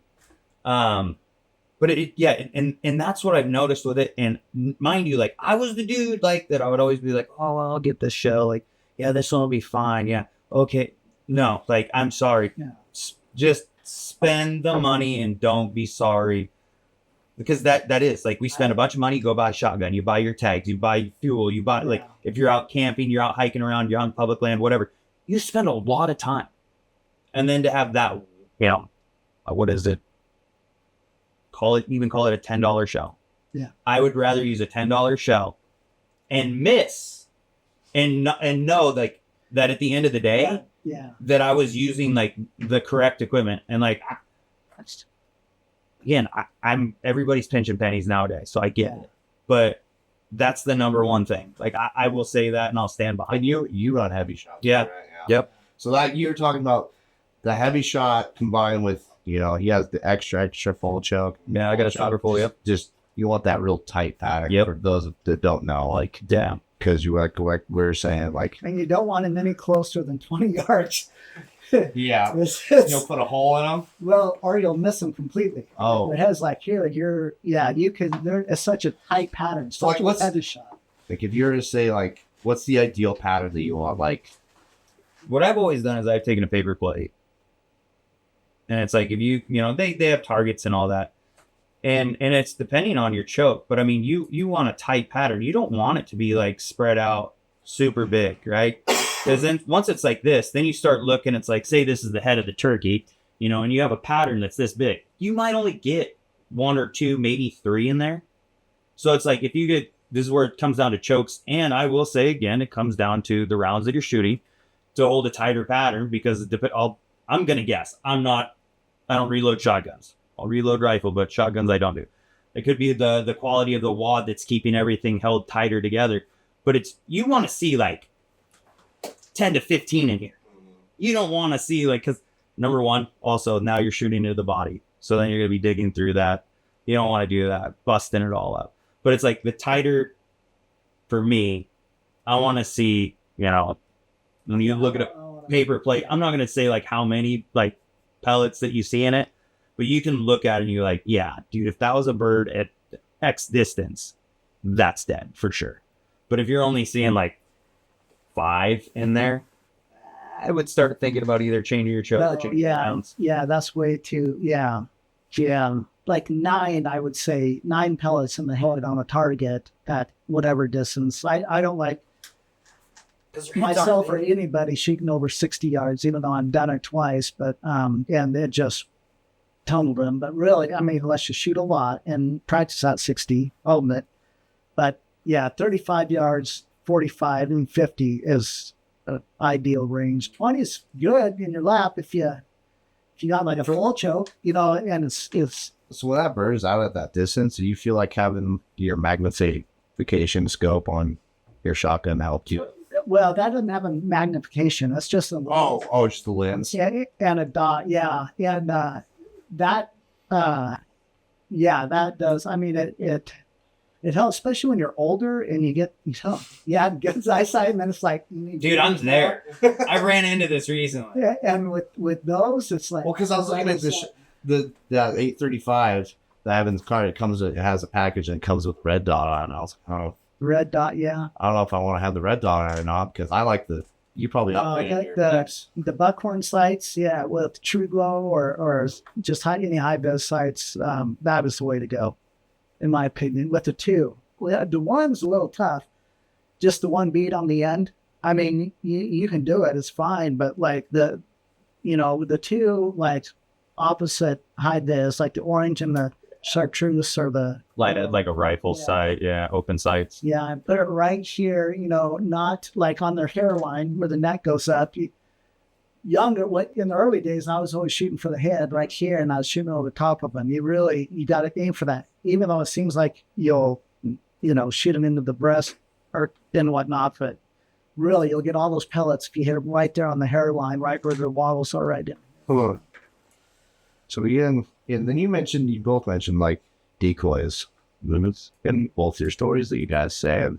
But and that's what I've noticed with it. And mind you, like I was the dude like that. I would always be like, oh, I'll get this shell. Like, yeah, this one will be fine. Yeah, okay. No, like I'm sorry. Yeah. Just spend the money and don't be sorry. Because that is like we spend a bunch of money, go buy a shotgun, you buy your tags, you buy fuel, you buy like if you're out camping, you're out hiking around, you're on public land, whatever. You spend a lot of time. And then to have that, what is it? Call it a $10 shell. Yeah. I would rather use a $10 shell and miss and know like that at the end of the day that I was using like the correct equipment. And like again, I'm everybody's pinching pennies nowadays, so I get it. But that's the number one thing. Like I will say that and I'll stand behind. And you run heavy shots. Yeah. Right? Yep. So that you're talking about the heavy shot combined with, he has the extra full choke. Yeah, I got a shopper full, yep. Just, you want that real tight pattern. Yep. For those that don't know, like, Yeah. because you like we were saying, like, And you don't want him any closer than 20 yards. yeah, It's- you'll put a hole in them. well, or you'll miss them completely. Oh, It has like you can, it's such a tight pattern. So, like, Such a what's- heavy shot. like if you were to say, like, what's the ideal pattern that you want? Like, What I've always done is I've taken a paper plate. And it's like if they have targets and all that. And it's depending on your choke. But I mean you want a tight pattern. You don't want it to be like spread out super big, right? Because then once it's like this, then you start looking, it's like, say this is the head of the turkey, and you have a pattern that's this big. You might only get 1 or 2, maybe 3 in there. So it's like if you get, this is where it comes down to chokes. And I will say again, it comes down to the rounds that you're shooting to hold a tighter pattern because I'm going to guess. I don't reload shotguns. I'll reload rifle, but shotguns I don't do. It could be the quality of the wad that's keeping everything held tighter together. But you want to see like 10 to 15 in here. You don't want to see like, because number one, also now you're shooting into the body. So then you're going to be digging through that. You don't want to do that, busting it all up. But it's like the tighter, for me, I want to see, when you look at a paper plate, I'm not going to say like how many like pellets that you see in it, but you can look at it and you're like, yeah, dude, if that was a bird at X distance, that's dead for sure. But if you're only seeing like 5 in there, I would start thinking about either changing your choke or changing your rounds. Yeah, that's way too, yeah. Like 9, I would say 9 pellets in the head on a target at whatever distance. I don't like myself or anybody shooting over 60 yards, even though I've done it twice, but, and it just tumbled them. But really, I mean, unless you shoot a lot and practice at 60, ultimate. But yeah, 35 yards, 45 and 50 is an ideal range. 20 is good in your lap if you you got like a full choke, and it's So when that bird's out at that distance, do you feel like having your magnification scope on your shotgun helped you? well, that doesn't have a magnification. That's just a Just the lens. yeah, and a dot, yeah, and that that does. I mean, it helps, especially when you're older and you get good eyesight, and then it's like, Dude, I'm there. I ran into this recently. Yeah, and with those, it's like, Well, because I was looking at this, the 835 that Evans card. It has a package and it comes with red dot on it. I was like, oh, red dot, yeah. I don't know if I want to have the red dot on it or not because I like you probably upgraded the buckhorn sights, yeah, with True Glow or just any high vis sights. That is the way to go, in my opinion. With the two, the one's a little tough. Just the one bead on the end. I mean, you can do it; it's fine. But like the two like opposite high vis, like the orange and the chartreuse or the Like a rifle sight, open sights. yeah, and put it right here, not like on their hairline where the neck goes up. Younger, in the early days, I was always shooting for the head right here, and I was shooting over the top of them. You got to aim for that, even though it seems like you'll, shoot them into the breast or and whatnot, but really you'll get all those pellets if you hit them right there on the hairline, right where the wattles are right there. So and then you both mentioned like decoys, limits, in both your stories that you guys say.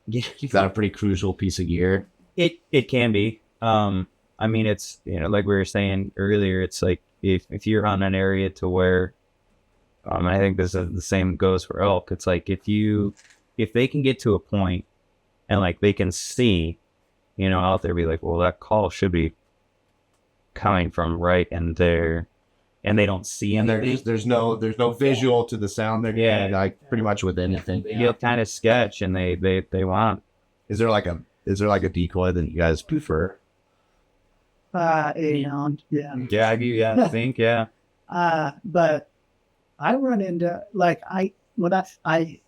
Is that a pretty crucial piece of gear? It can be. I mean, it's like we were saying earlier. It's like if you're on an area to where, I think this is the same goes for elk. It's like if they can get to a point and like they can see, out there, be like, well, that call should be coming from right in there. And they don't see anything. There's no visual to the sound. They're getting, like pretty much with anything. You'll kind of sketch, and they want. Is there like a decoy that you guys prefer? Yeah. I think yeah. But I run into like when I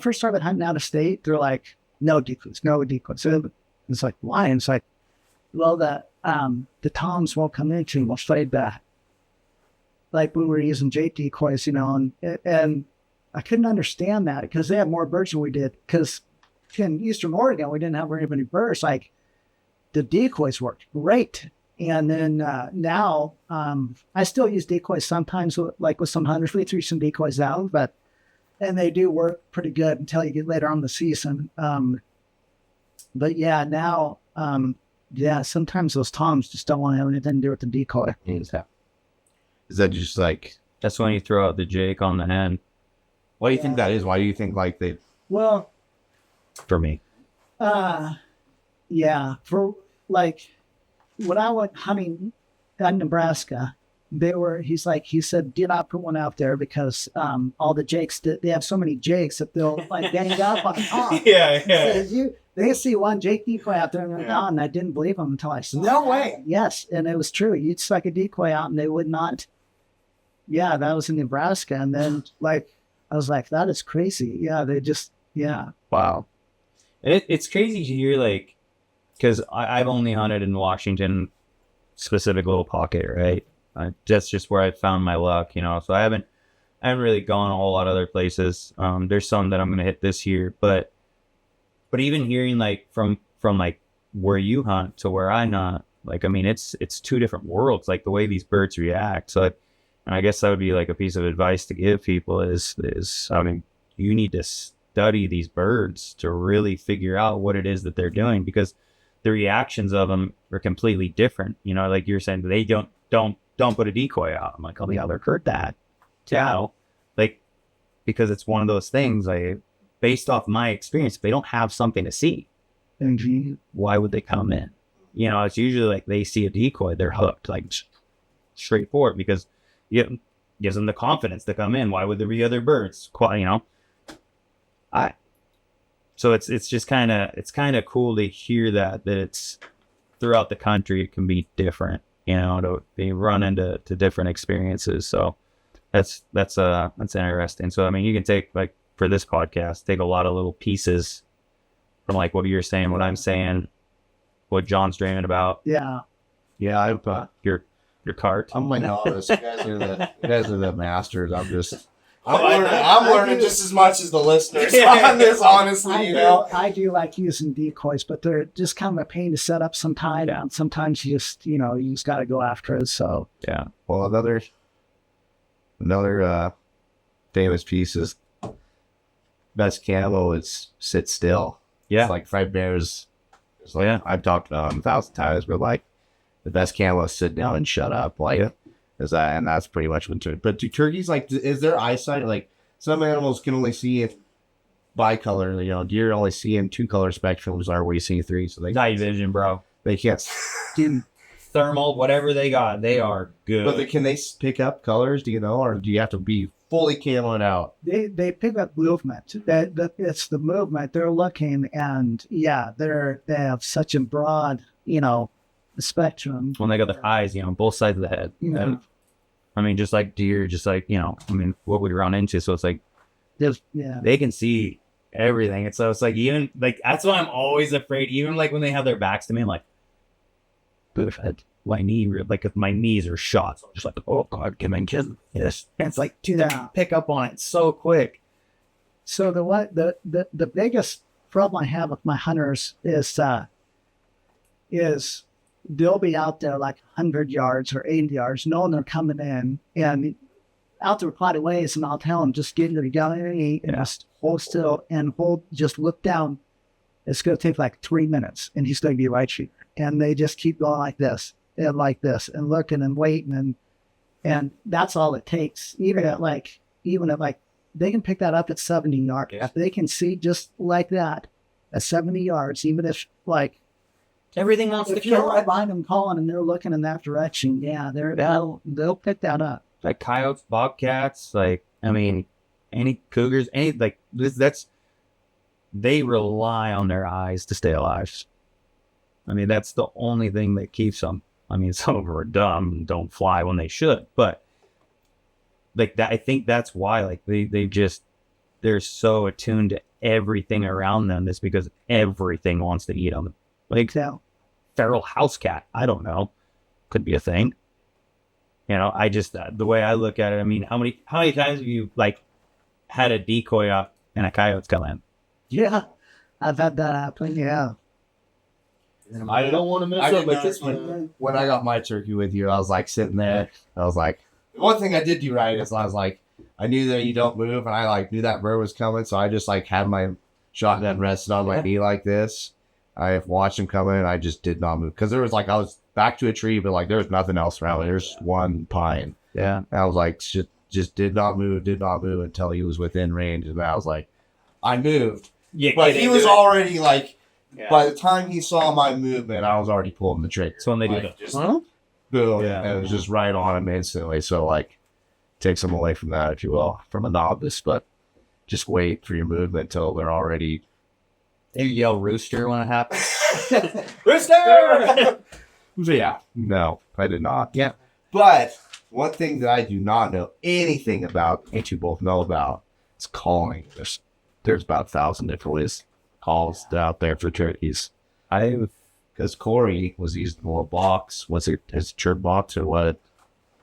first started hunting out of state, they're like, no decoys. So it's like, why? And it's like, well, the toms won't come in too much fade back. Like we were using jake decoys, and I couldn't understand that because they had more birds than we did. Because in Eastern Oregon, we didn't have very many birds. Like the decoys worked great. And then now I still use decoys sometimes, like with some hunters. We threw some decoys out, and they do work pretty good until you get later on in the season. But yeah, now, sometimes those toms just don't want to have anything to do with the decoy. Is that just like... That's when you throw out the jake on the end. Why do you think that is? Why do you think like they... Well... For me. Yeah. For like, when I went hunting in Nebraska, he said, do not put one out there because all the jakes, they have so many jakes that they'll like gang up on top. Yeah. They see one jake decoy out there and and I didn't believe them until I saw No way. Yes, and it was true. You'd suck a decoy out and they would not. Yeah, that was in Nebraska. And then I was like, that is crazy. Yeah, they just, Wow. It's crazy to hear, like, because I've only hunted in Washington, specific little pocket, right? That's just where I found my luck, so I haven't really gone a whole lot of other places. There's some that I'm going to hit this year, but even hearing like from like where you hunt to where I hunt, like, I mean, it's two different worlds, like the way these birds react. So I guess that would be like a piece of advice to give people is, I mean, you need to study these birds to really figure out what it is that they're doing, because the reactions of them are completely different. Like you're saying, they don't put a decoy out. I'm like, oh yeah, I've heard that. Yeah. Like, because it's one of those things, based off my experience, if they don't have something to see, why would they come in? It's usually like they see a decoy, they're hooked, like straightforward, because it gives them the confidence to come in. Why would there be other birds? So it's just kind of cool to hear that it's throughout the country. It can be different, they run into different experiences. So that's interesting. So, I mean, you can take, like, for this podcast, take a lot of little pieces from like what you're saying, what I'm saying, what John's dreaming about. Yeah. Yeah, your your cart. I'm like novice. You guys are the masters. I'm I learning do- just as much as the listeners Yeah. on this, honestly, I do like using decoys, but they're just kind of a pain to set up some tie down. Sometimes you just got to go after it. So Yeah. Well, another famous piece is best camo is sit still. Yeah. It's like Fred Bear's. It's like, Yeah. I've talked about it 1,000 times, but like the best camo is sit down and shut up. Like, is that, and that's pretty much what. But do turkeys like? Is their eyesight like? Some animals can only see it bicolor. Deer only see in 2-color spectrums, are where you see 3. So Night vision, bro. they can't. Thermal, whatever they got, they are good. But can they pick up colors? Do you know, or do you have to be fully camoed out? they pick up movement. That it's the movement they're looking, and yeah, they have such a broad spectrum. when they got their eyes, both sides of the head. Yeah. I mean, just like deer, just like, what we run into. So it's like, Yeah. they can see everything. And so it's like, even like, that's why I'm always afraid, even like when they have their backs to me, I'm like, my knee, like if my knees are shot, so I'm just like, oh God, can I kiss this? And it's like, dude, Yeah. pick up on it so quick. So the biggest problem I have with my hunters is they'll be out there like 100 yards or 80 yards, knowing they're coming in, and out there quite a ways, and I'll tell them, just get your gun and just hold still and just look down. It's going to take like 3 minutes, and he's going to be right here. And they just keep going like this and looking and waiting, and that's all it takes. Even at they can pick that up at 70 yards. Yeah. They can see just like that at 70 yards, even if like Everything wants to if you're kill. right behind them calling and they're looking in that direction, yeah, they'll pick that up. Like coyotes, bobcats, like, I mean, any cougars, they rely on their eyes to stay alive. I mean, that's the only thing that keeps them. I mean, some of them are dumb and don't fly when they should, but like that, I think that's why, like, they're so attuned to everything around them. That's because everything wants to eat them. Like, So feral house cat, I don't know, could be a thing. I just, the way I look at it, I mean, how many times have you like had a decoy up and a coyote's come in? yeah, I've had that happen. Yeah. I don't want to mess up like this one. When I got my turkey with you, I was like sitting there. I was like, one thing I did do right is I was like, I knew that you don't move, and I like knew that bird was coming, so I just like had my shotgun rested on my knee like this. I watched him come in, and I just did not move because there was like I was back to a tree, but like there was nothing else around. There's one pine. Yeah. And I was like, just did not move until he was within range, and I was like, I moved, Yeah, but he was already like. Yeah. By the time he saw my movement, I was already pulling the trigger. So when they do Like, that, just boom, Yeah. and it was just right on him instantly. So like, takes them away from that, if you will, from a novice. But just wait for your movement until they're already. you yell rooster when it happens. Rooster! Yeah, no, I did not. Yeah, but one thing that I do not know anything about, and you both know about, is calling. There's about 1,000 different ways calls out there for turkeys. Because Corey was using a little box. Was it his chirp box or what?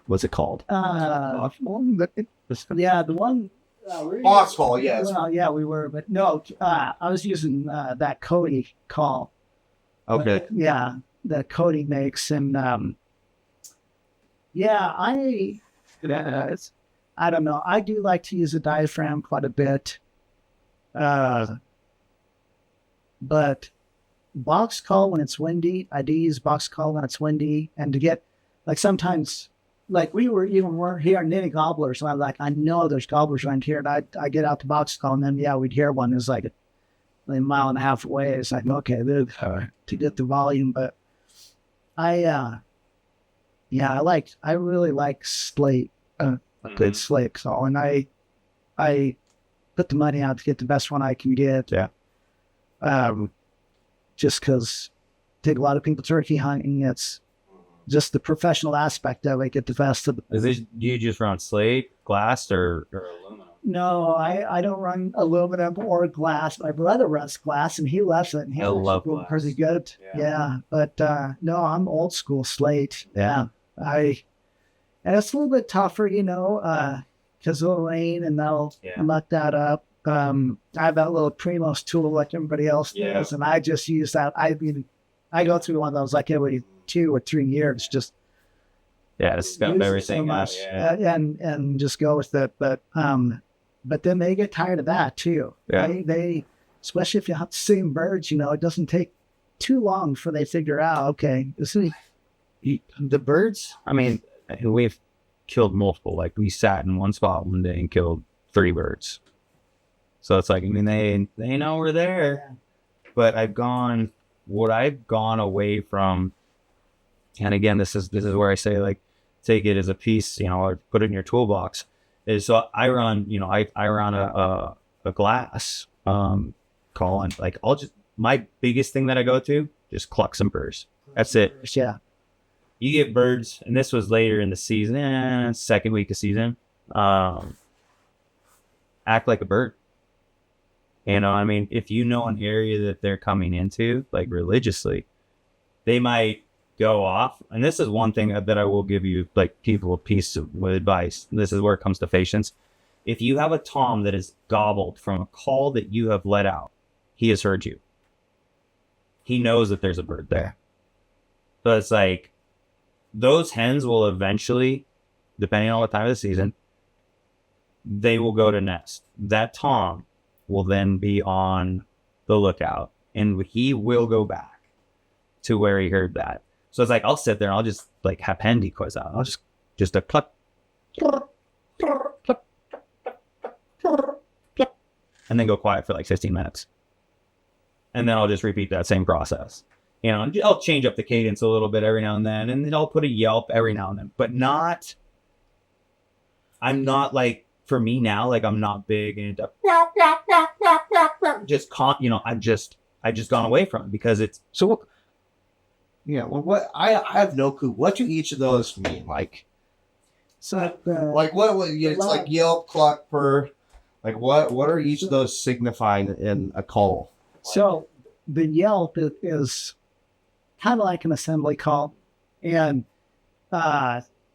What's it called? Yeah, the one. Box call, yes. Well, yeah, we were, but no, I was using that Cody call. Okay. Yeah, that Cody makes, and I don't know. I do like to use a diaphragm quite a bit, but box call when it's windy, I do use box call when it's windy, and to get like sometimes. Like we're here in gobblers, and I'm like, I know there's gobblers around here, and I get out the box call, and then we'd hear one. It's like a mile and a half away. It's like, okay, to get the volume, but I really like slate, a good slate call, and I put the money out to get the best one I can get. Yeah. Just because take a lot of people turkey hunting, it's just the professional aspect of it, get the best of Do you just run slate, glass, or aluminum? No, I don't run aluminum or glass. My brother runs glass, and he loves it. And he I love glass. pretty good. Yeah, but no, I'm old school slate. Yeah. I And it's a little bit tougher, because of the rain, and that'll muck that up. I have that little Primos tool like everybody else does, and I just use that. I go through one of those like every 2 or 3 years, just it's got everything much, and just go with it. But then they get tired of that too. Yeah. They especially if you have the same birds, it doesn't take too long before they figure out, okay, the birds. I mean, we've killed multiple. Like we sat in one spot one day and killed 3 birds. So it's like, I mean, they know we're there, but I've gone away from, and again, this is where I say, like, take it as a piece, or put it in your toolbox. Is so I run, I run a glass, calling, like, my biggest thing that I go to, just cluck some birds. That's it. Yeah. You get birds, and this was later in the season, second week of season, act like a bird. I mean, if you know an area that they're coming into, like religiously, they might go off. And this is one thing that I will give you, like, people a piece of advice. This is where it comes to patience. If you have a tom that is gobbled from a call that you have let out, he has heard you. He knows that there's a bird there. So it's like, those hens will eventually, depending on what time of the season, they will go to nest. That tom will then be on the lookout, and he will go back to where he heard that. So it's like, I'll sit there and I'll just like have hen decoys out. I'll just a cluck, and then go quiet for like 15 minutes. And then I'll just repeat that same process. I'll change up the cadence a little bit every now and then I'll put a yelp every now and then, but I'm not like, for me now, like, I'm not big into just I've just gone away from it because it's So, what I have no clue. What do each of those mean? Like, So like what it's like yelp, cluck, purr. Like, what are each of those signifying in a call? So the yelp is kind of like an assembly call, and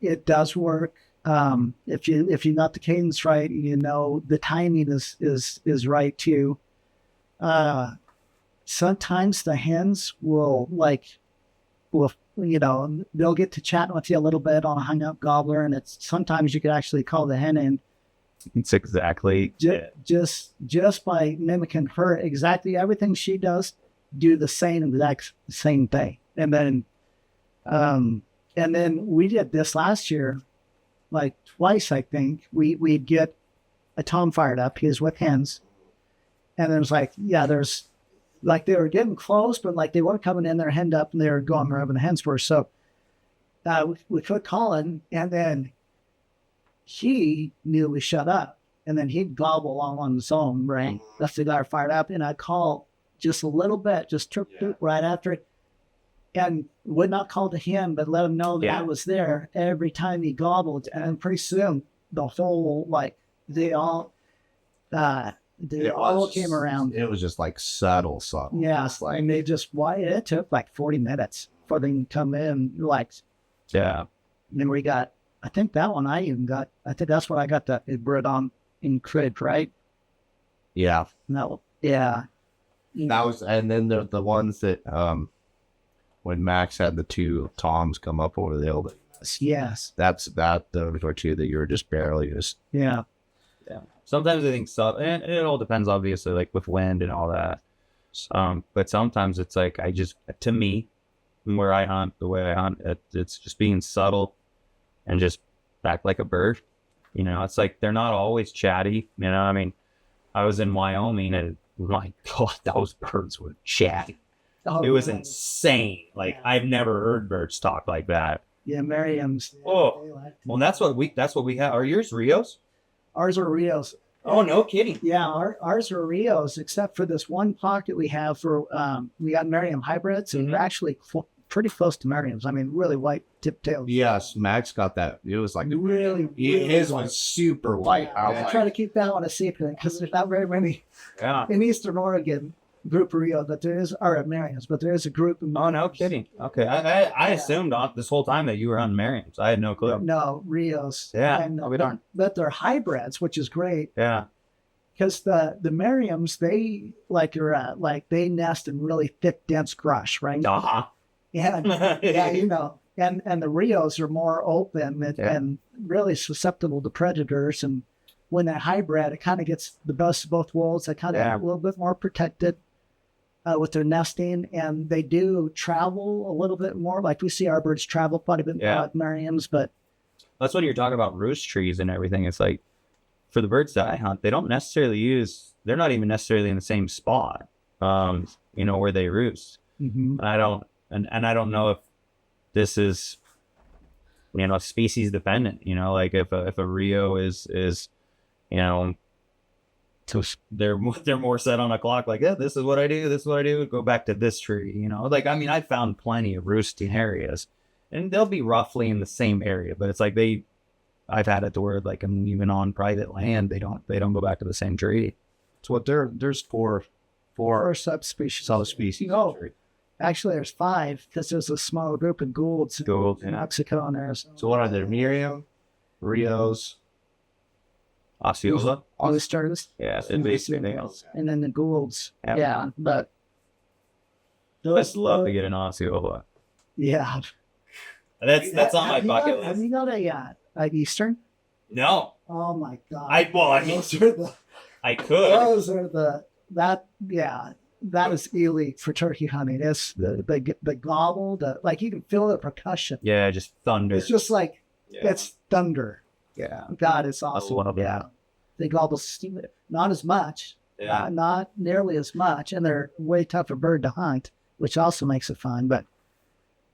it does work. If you got the cadence right, the timing is right too. Sometimes the hens will they'll get to chatting with you a little bit on a hung up gobbler, and sometimes you could actually call the hen in. It's exactly just by mimicking her exactly everything she does, do the exact same thing. And then we did this last year, like twice, I think. We'd get a tom fired up. He was with hens, and there's they were getting close, but like they weren't coming in there henned up, and they were going wherever the hens were. So we quit calling, and then he knew we shut up, and then he'd gobble along on his own, right? That's the guy fired up, and I'd call just a little bit, just right after it, and would not call to him, but let him know that I was there every time he gobbled. And pretty soon, the whole, they all came around. It was just like subtle. Yeah, and it took like 40 minutes for them to come in, yeah. And then we got, I think that one I think that's what I got the bird on in crib, right? Yeah. No, yeah. That was, and then the ones that, when Max had the 2 toms come up over the hill. Yes. Those were 2 that you were just barely Yeah. Yeah. Sometimes I think and it all depends, obviously, like with wind and all that. But sometimes it's like, to me, where I hunt, the way I hunt, it's just being subtle and just act like a bird. It's like, they're not always chatty. I mean, I was in Wyoming, and my God, those birds were chatty. Oh, it was insane. Like, I've never heard birds talk like that. Yeah, Merriam's. Oh, well, that's what we have. Are yours Rios? Ours are Rios. Oh, no kidding. Yeah, ours are Rios, except for this one pocket we have for, we got Merriam hybrids, and they're actually pretty close to Merriam's. I mean, really white tip tails. Yes, Max got that. It was like really his was super white. I try to keep that one a secret because there's not very many in Eastern Oregon. group of Rio that there is, or at Merriam's, but there is a group of Oh, no kidding. Okay. I assumed this whole time that you were on Merriam's. I had no clue. No, Rios. Yeah. And, I'll be darned. but they're hybrids, which is great. Yeah. Because the Merriam's, they they nest in really thick, dense brush, right? Uh-huh. Yeah, yeah, and the Rios are more open and really susceptible to predators. And when they hybrid, it kind of gets the best of both worlds. They kind of a little bit more protected with their nesting, and they do travel a little bit more. Like we see our birds travel quite a bit more at Merriam's, but that's what you're talking about, roost trees and everything. It's like, for the birds that I hunt, they don't necessarily they're not even necessarily in the same spot, where they roost. mm-hmm. And I don't know if this is, species dependent, like if a Rio is, they're more set on a clock, like, yeah, this is what I do, go back to this tree, I found plenty of roosting areas, and they'll be roughly in the same area, but it's like I've had it to where, like, even on private land, they don't go back to the same tree. So what there's four subspecies. No, actually, there's 5 because there's a small group of goulds in Mexico and Arizona. So what are there? Miriam, Rios, Osceola? Oysters. Yeah, and basically else. And then the goulds. Yeah, but I'd love to get an Osceola. Yeah. That's on my bucket list. Have you got a Eastern? No. Oh my God. I could. Those are that is elite for turkey hunting. It's the gobble, like you can feel the percussion. Yeah, just thunder. It's just like it's thunder. Yeah. God, it's awesome. I love that. They gobble not as much. Not nearly as much, and they're way tougher bird to hunt, which also makes it fun. But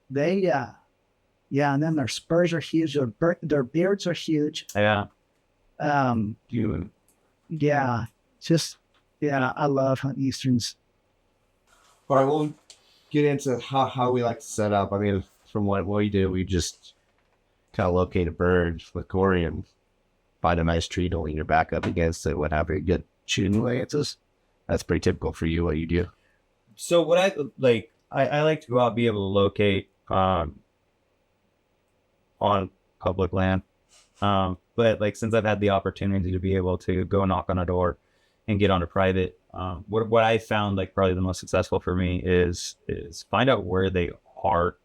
they and then their spurs are huge. Their beards are huge. Yeah. I love hunting Easterns. All right, we'll get into how we like to set up. From what we do, we just kind of locate a bird with Corey and find a nice tree to lean your back up against it, whatever, a good shooting lances. That's pretty typical for you, what you do. So what I like to go out and be able to locate on public land. But like, since I've had the opportunity to be able to go knock on a door and get onto private, what I found like probably the most successful for me is find out where they want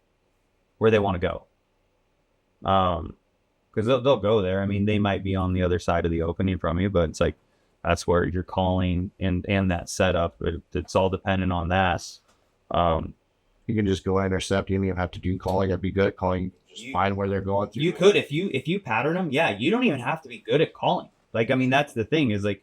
to go. Because they'll go there. They might be on the other side of the opening from you, but it's like, that's where you're calling and that setup. It's all dependent on that. You can just go intercept. You don't even have to do calling. I'd be good at calling. Just find where they're going through. You could, if you pattern them. Yeah, you don't even have to be good at calling. Like, that's the thing is, like,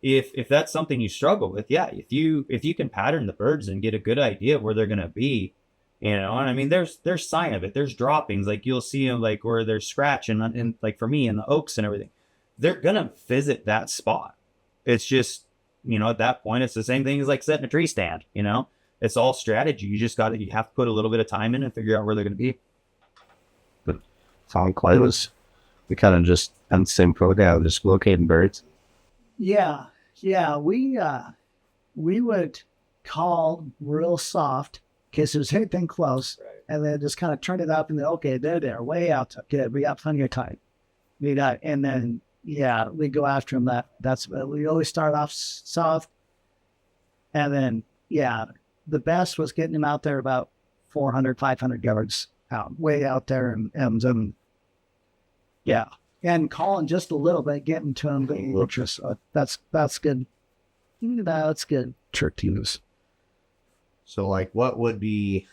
if that's something you struggle with, if you can pattern the birds and get a good idea of where they're gonna be, and there's sign of it. There's droppings, like you'll see them like where they're scratching, and like for me in the oaks and everything, they're gonna visit that spot. It's just, at that point, it's the same thing as like setting a tree stand. It's all strategy. You have to put a little bit of time in and figure out where they're gonna be. But on close, we kind of just on the same program, just locating birds. Yeah. We would call real soft in case there's anything close, and then just kind of turn it up, and then they're there, way out. Good, we got plenty of time. And then we go after them. That's we always start off soft, and then the best was getting them out there about 400, 500 yards out, way out there, and calling just a little bit, getting to them. That's good. That's good. Trick use. So, like, what would be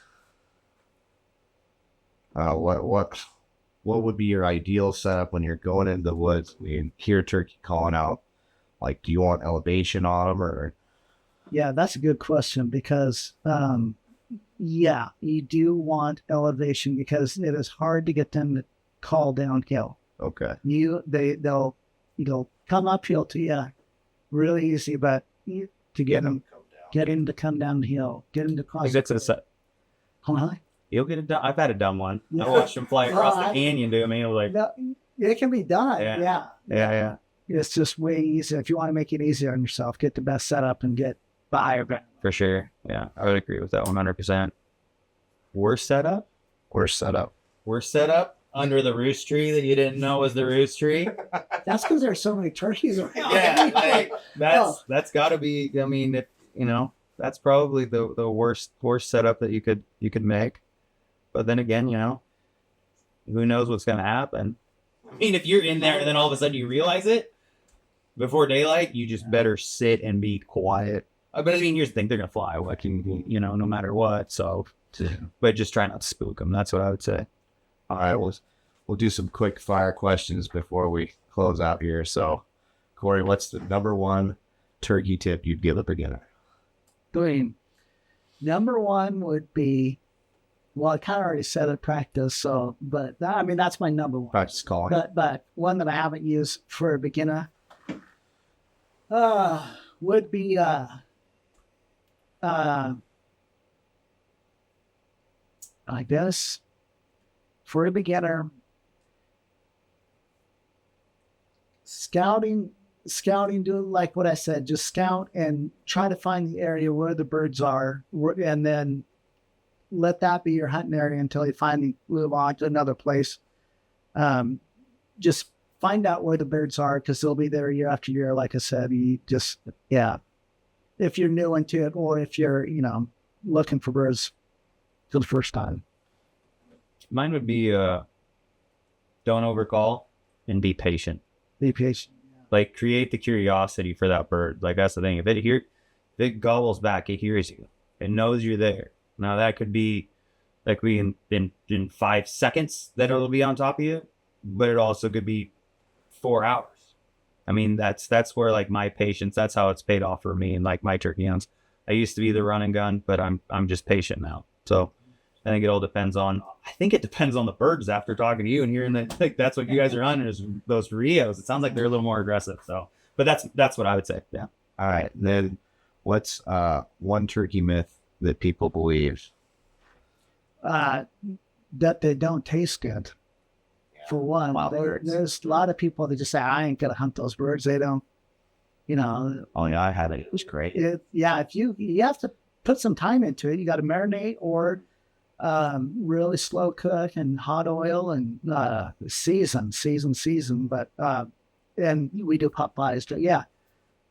what would be your ideal setup when you're going into the woods? Hear turkey calling out. Like, do you want elevation on them, or? Yeah, that's a good question because, you do want elevation because it is hard to get them to call downhill. Okay. They'll come uphill to you really easy, but to get them to come downhill, get them to cross. You'll get it done. I've had a dumb one. I watched him fly across the canyon to me. I was like, it can be done. Yeah. It's just way easier. If you want to make it easier on yourself, get the best setup and get But For sure. Yeah, I would agree with that 100%. Worst setup? Worst setup. Worst setup under the roost tree that you didn't know was the roost tree? that's because there's so many turkeys around. Yeah, like, that's got to be. I mean, that's probably the worst setup that you could make. But then again, who knows what's gonna happen? I mean, if you're in there and then all of a sudden you realize it before daylight, you just better sit and be quiet. But I mean, here's the thing: they're gonna fly, no matter what. So, but just try not to spook them. That's what I would say. All right, we'll do some quick fire questions before we close out here. So, Corey, what's the number one turkey tip you'd give a beginner? Green. Number one would be, well, I kind of already said it, practice. So, but that's my number one. Practice calling. But one that I haven't used for a beginner would be I guess for a beginner, scouting, doing like what I said, just scout and try to find the area where the birds are, and then let that be your hunting area until you finally move on to another place. Just find out where the birds are, because they'll be there year after year. Like I said, if you're new into it, or if you're, looking for birds for the first time. Mine would be don't overcall and be patient. Be patient. Like, create the curiosity for that bird. Like, that's the thing. If it gobbles back, it hears you. It knows you're there. Now that could be like in 5 seconds that it'll be on top of you, but it also could be 4 hours. I mean, that's where, like, my patience, that's how it's paid off for me and like my turkey hunts. I used to be the run and gun, but I'm just patient now. So I think it depends on the birds after talking to you and hearing that, like, that's what you guys are hunting is those Rios. It sounds like they're a little more aggressive. So, but that's what I would say. Yeah. All right. Then what's one turkey myth that people believe? That they don't taste good. For one, there's a lot of people that just say, I ain't gonna hunt those birds. They don't, Oh yeah, I had it. It was great. if you have to put some time into it. You got to marinate or really slow cook and hot oil and season. But and we do pot pies too. Yeah.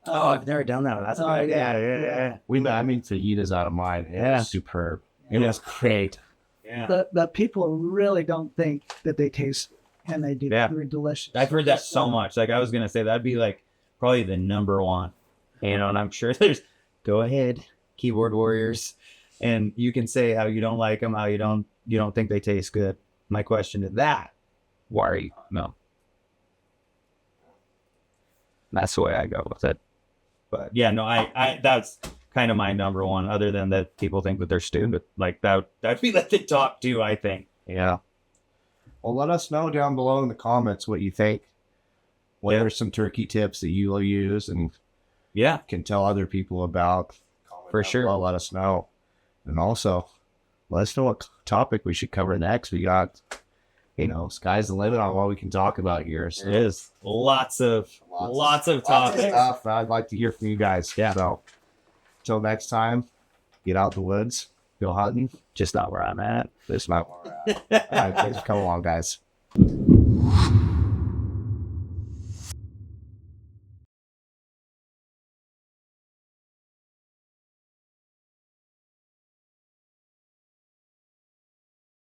Oh, I've never done that. That's good. Yeah. Fajitas out of mine. Yeah. It's superb. It was great. Yeah. But people really don't think that they taste, and they do. Yeah. They're delicious. I've heard that so much. Like, I was gonna say that'd be like probably the number one. And I'm sure go ahead, keyboard warriors, and you can say how you don't like them, how you don't think they taste good. My question to that: why are you? No. That's the way I go with it. But yeah, no, I that's kind of my number one. Other than that, people think that they're stupid. Like that'd be like the top two, I think. Yeah. Well, let us know down below in the comments what you think. What are some turkey tips that you will use and can tell other people about? For sure. Well, let us know. And also, let us know what topic we should cover next. We got, sky's the limit on what we can talk about here. So It is lots of topics. stuff. I'd like to hear from you guys. Yeah. So, until next time, get out the woods, go hunting. Just not where I'm at. This is not where we're at. All right, thanks for coming along, guys.